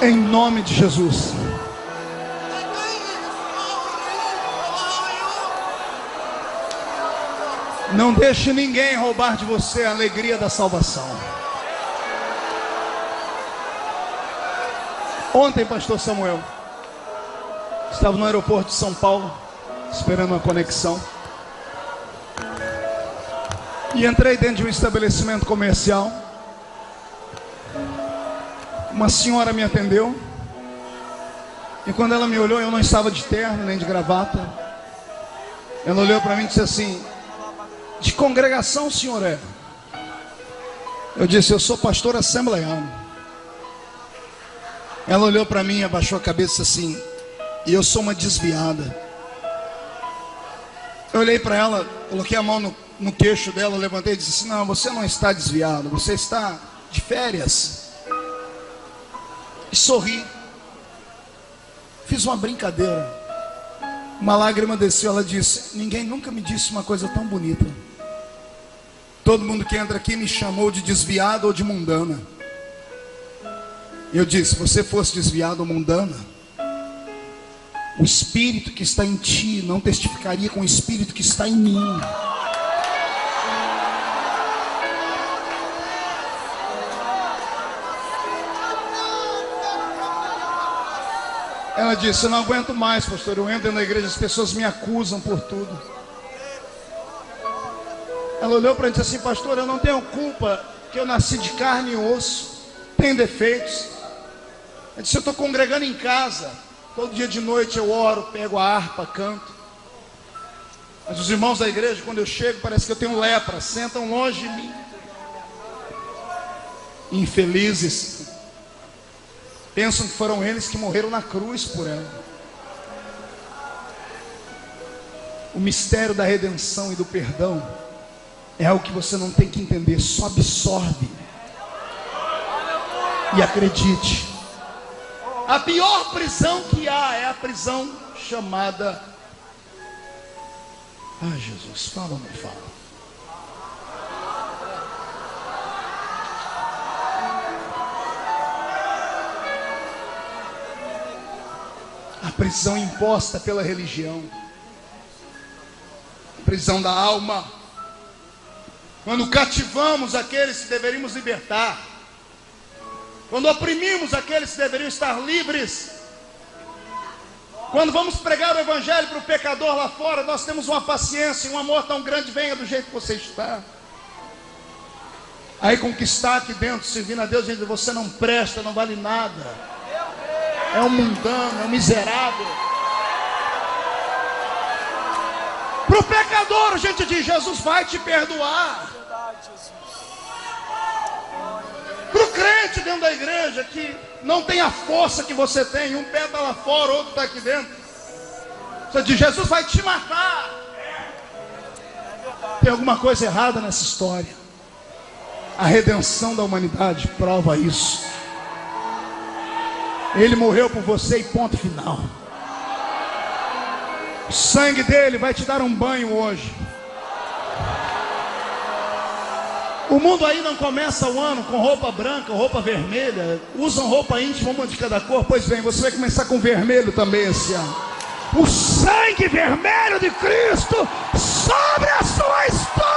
Em nome de Jesus. Não deixe ninguém roubar de você a alegria da salvação. Ontem, pastor Samuel, estava no aeroporto de São Paulo, esperando uma conexão. E entrei dentro de um estabelecimento comercial. Uma senhora me atendeu. E quando ela me olhou, eu não estava de terno nem de gravata. Ela olhou para mim e disse assim: de congregação o senhor é? Eu disse: eu sou pastor assembleiano. Ela olhou para mim, abaixou a cabeça assim: e eu sou uma desviada. Eu olhei para ela, coloquei a mão no queixo dela, levantei e disse assim: não, você não está desviado, você está de férias. E sorri. Fiz uma brincadeira. Uma lágrima desceu. Ela disse: ninguém nunca me disse uma coisa tão bonita. Todo mundo que entra aqui me chamou de desviado ou de mundana. Eu disse: se você fosse desviado ou mundana, o espírito que está em ti não testificaria com o espírito que está em mim. Ela disse: eu não aguento mais, pastor. Eu entro na igreja, as pessoas me acusam por tudo. Ela olhou para mim e disse assim: pastor, eu não tenho culpa, que eu nasci de carne e osso, tenho defeitos. Eu disse: eu estou congregando em casa, todo dia de noite eu oro, pego a harpa, canto. Mas os irmãos da igreja, quando eu chego, parece que eu tenho lepra, sentam longe de mim. Infelizes. Pensam que foram eles que morreram na cruz por ela. O mistério da redenção e do perdão é algo que você não tem que entender, só absorve. E acredite, a pior prisão que há é a prisão chamada... Ah, Jesus, fala ou não fala? A prisão imposta pela religião, a prisão da alma. Quando cativamos aqueles que deveríamos libertar, quando oprimimos aqueles que deveriam estar livres, quando vamos pregar o evangelho para o pecador lá fora, nós temos uma paciência e um amor tão grande: venha do jeito que você está. Aí conquistar aqui dentro, servindo a Deus, gente, você não presta, não vale nada. É um mundano, é um miserável. Para o pecador, a gente diz: Jesus vai te perdoar. Para o crente dentro da igreja, que não tem a força que você tem, um pé está lá fora, outro está aqui dentro, você diz: Jesus vai te matar. Tem alguma coisa errada nessa história. A redenção da humanidade prova isso. Ele morreu por você e ponto final. O sangue dele vai te dar um banho hoje. O mundo aí não começa o ano com roupa branca, roupa vermelha. Usam roupa íntima, uma de cada cor. Pois bem, você vai começar com vermelho também esse ano. O sangue vermelho de Cristo sobre a sua história.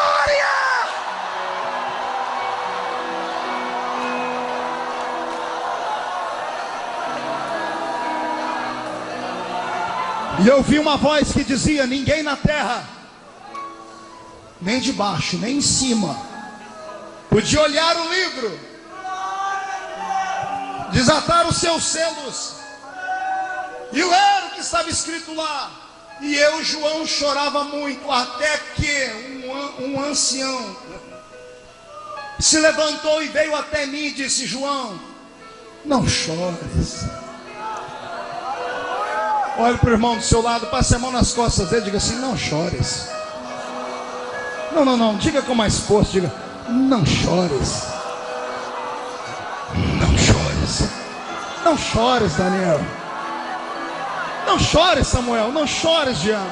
E eu vi uma voz que dizia: ninguém na terra, nem de baixo, nem em cima, podia olhar o livro, desatar os seus selos e ler o que estava escrito lá. E eu, João, chorava muito, até que um ancião se levantou e veio até mim e disse: João, não chores. Olhe para o irmão do seu lado, passe a mão nas costas dele e diga assim: não chores. Não, diga com mais força, diga: não chores. Não chores. Não chores, Daniel. Não chores, Samuel. Não chores, Jean.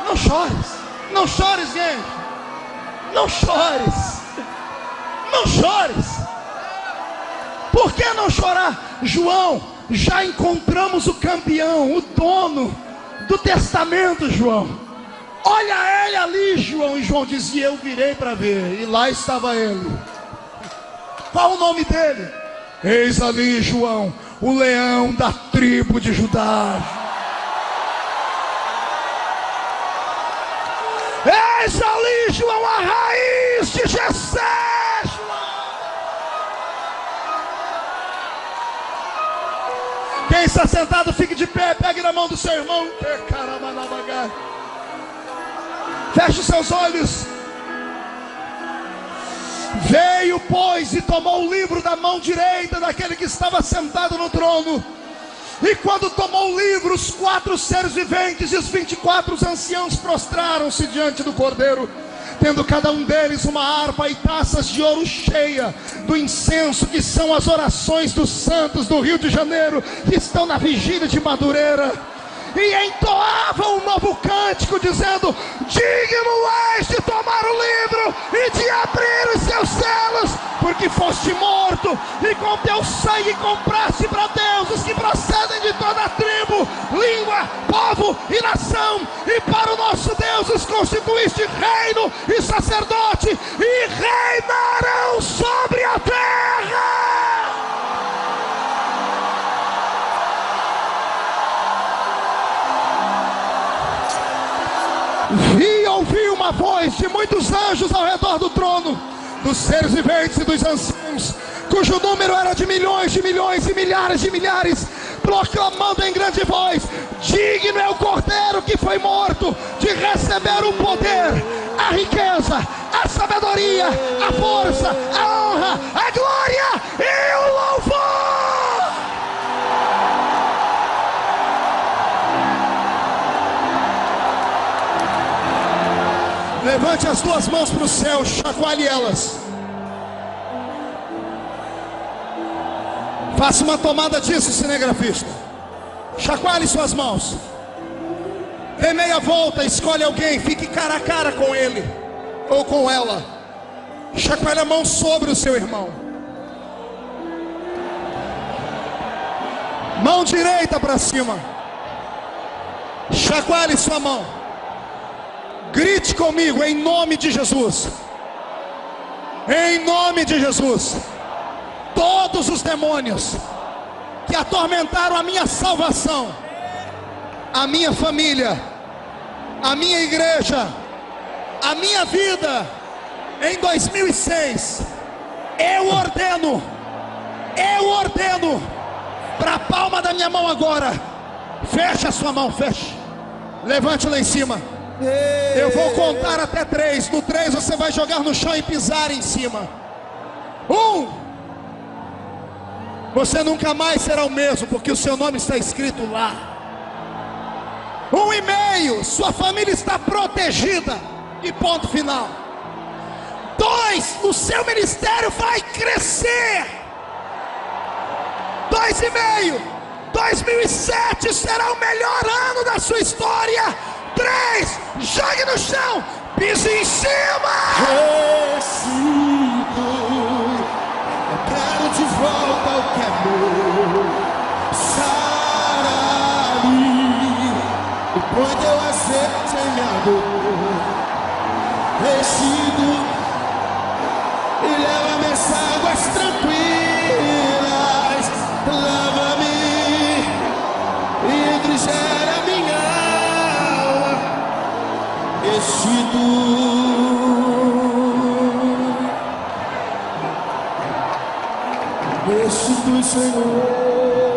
Não chores. Não chores, gente. Não chores. Não chores. Por que não chorar? João, já encontramos o campeão, o dono do testamento, João. Olha ele ali, João. E João dizia: eu virei para ver, e lá estava ele. Qual o nome dele? Eis ali, João, o leão da tribo de Judá. Eis ali, João, a raiz de Jessé, João. Quem está sentado, fique de pé, pegue na mão do seu irmão. Feche os seus olhos. Veio, pois, e tomou o livro da mão direita daquele que estava sentado no trono. E quando tomou o livro, os 4 seres viventes e os 24 anciãos prostraram-se diante do Cordeiro, tendo cada um deles uma harpa e taças de ouro cheia do incenso, que são as orações dos santos do Rio de Janeiro, que estão na vigília de Madureira. E entoavam um novo cântico, dizendo: digno és de tomar o livro e de abrir os seus selos, porque foste morto, e com teu sangue compraste para Deus os que procedem de toda a tribo, língua, povo e nação, e para o nosso Deus os constituíste reino e sacerdote, e reinarão sobre a terra. Vi e ouvi uma voz de muitos anjos ao redor do trono, dos seres viventes e dos anciãos, cujo número era de milhões e milhares de milhares, proclamando em grande voz: digno é o Cordeiro que foi morto de receber o poder, a riqueza, a sabedoria, a força, a honra, a glória e o louvor. Levante as 2 mãos para o céu, chacoalhe elas. Faça uma tomada disso, cinegrafista. Chacoalhe suas mãos. Dê meia volta, escolhe alguém, fique cara a cara com ele ou com ela. Chacoalhe a mão sobre o seu irmão. Mão direita para cima. Chacoalhe sua mão. Grite comigo: em nome de Jesus. Em nome de Jesus. Todos os demônios que atormentaram a minha salvação, a minha família, a minha igreja, a minha vida em 2006, eu ordeno para a palma da minha mão agora. Feche a sua mão, feche. Levante lá em cima. Eu vou contar até 3. No 3 você vai jogar no chão e pisar em cima. 1. Você nunca mais será o mesmo, porque o seu nome está escrito lá. 1,5. Sua família está protegida. E ponto final. 2. O seu ministério vai crescer. 2,5. 2007 será o melhor ano da sua história. 3, jogue no chão, pise em cima. Ressuscito, eu quero de volta o que é meu. Sara-me, enquanto eu aceito em minha dor. Ressuscito e leva-me às águas tranquilas. Lava-me e refrigera minha alma. Restitui, Senhor.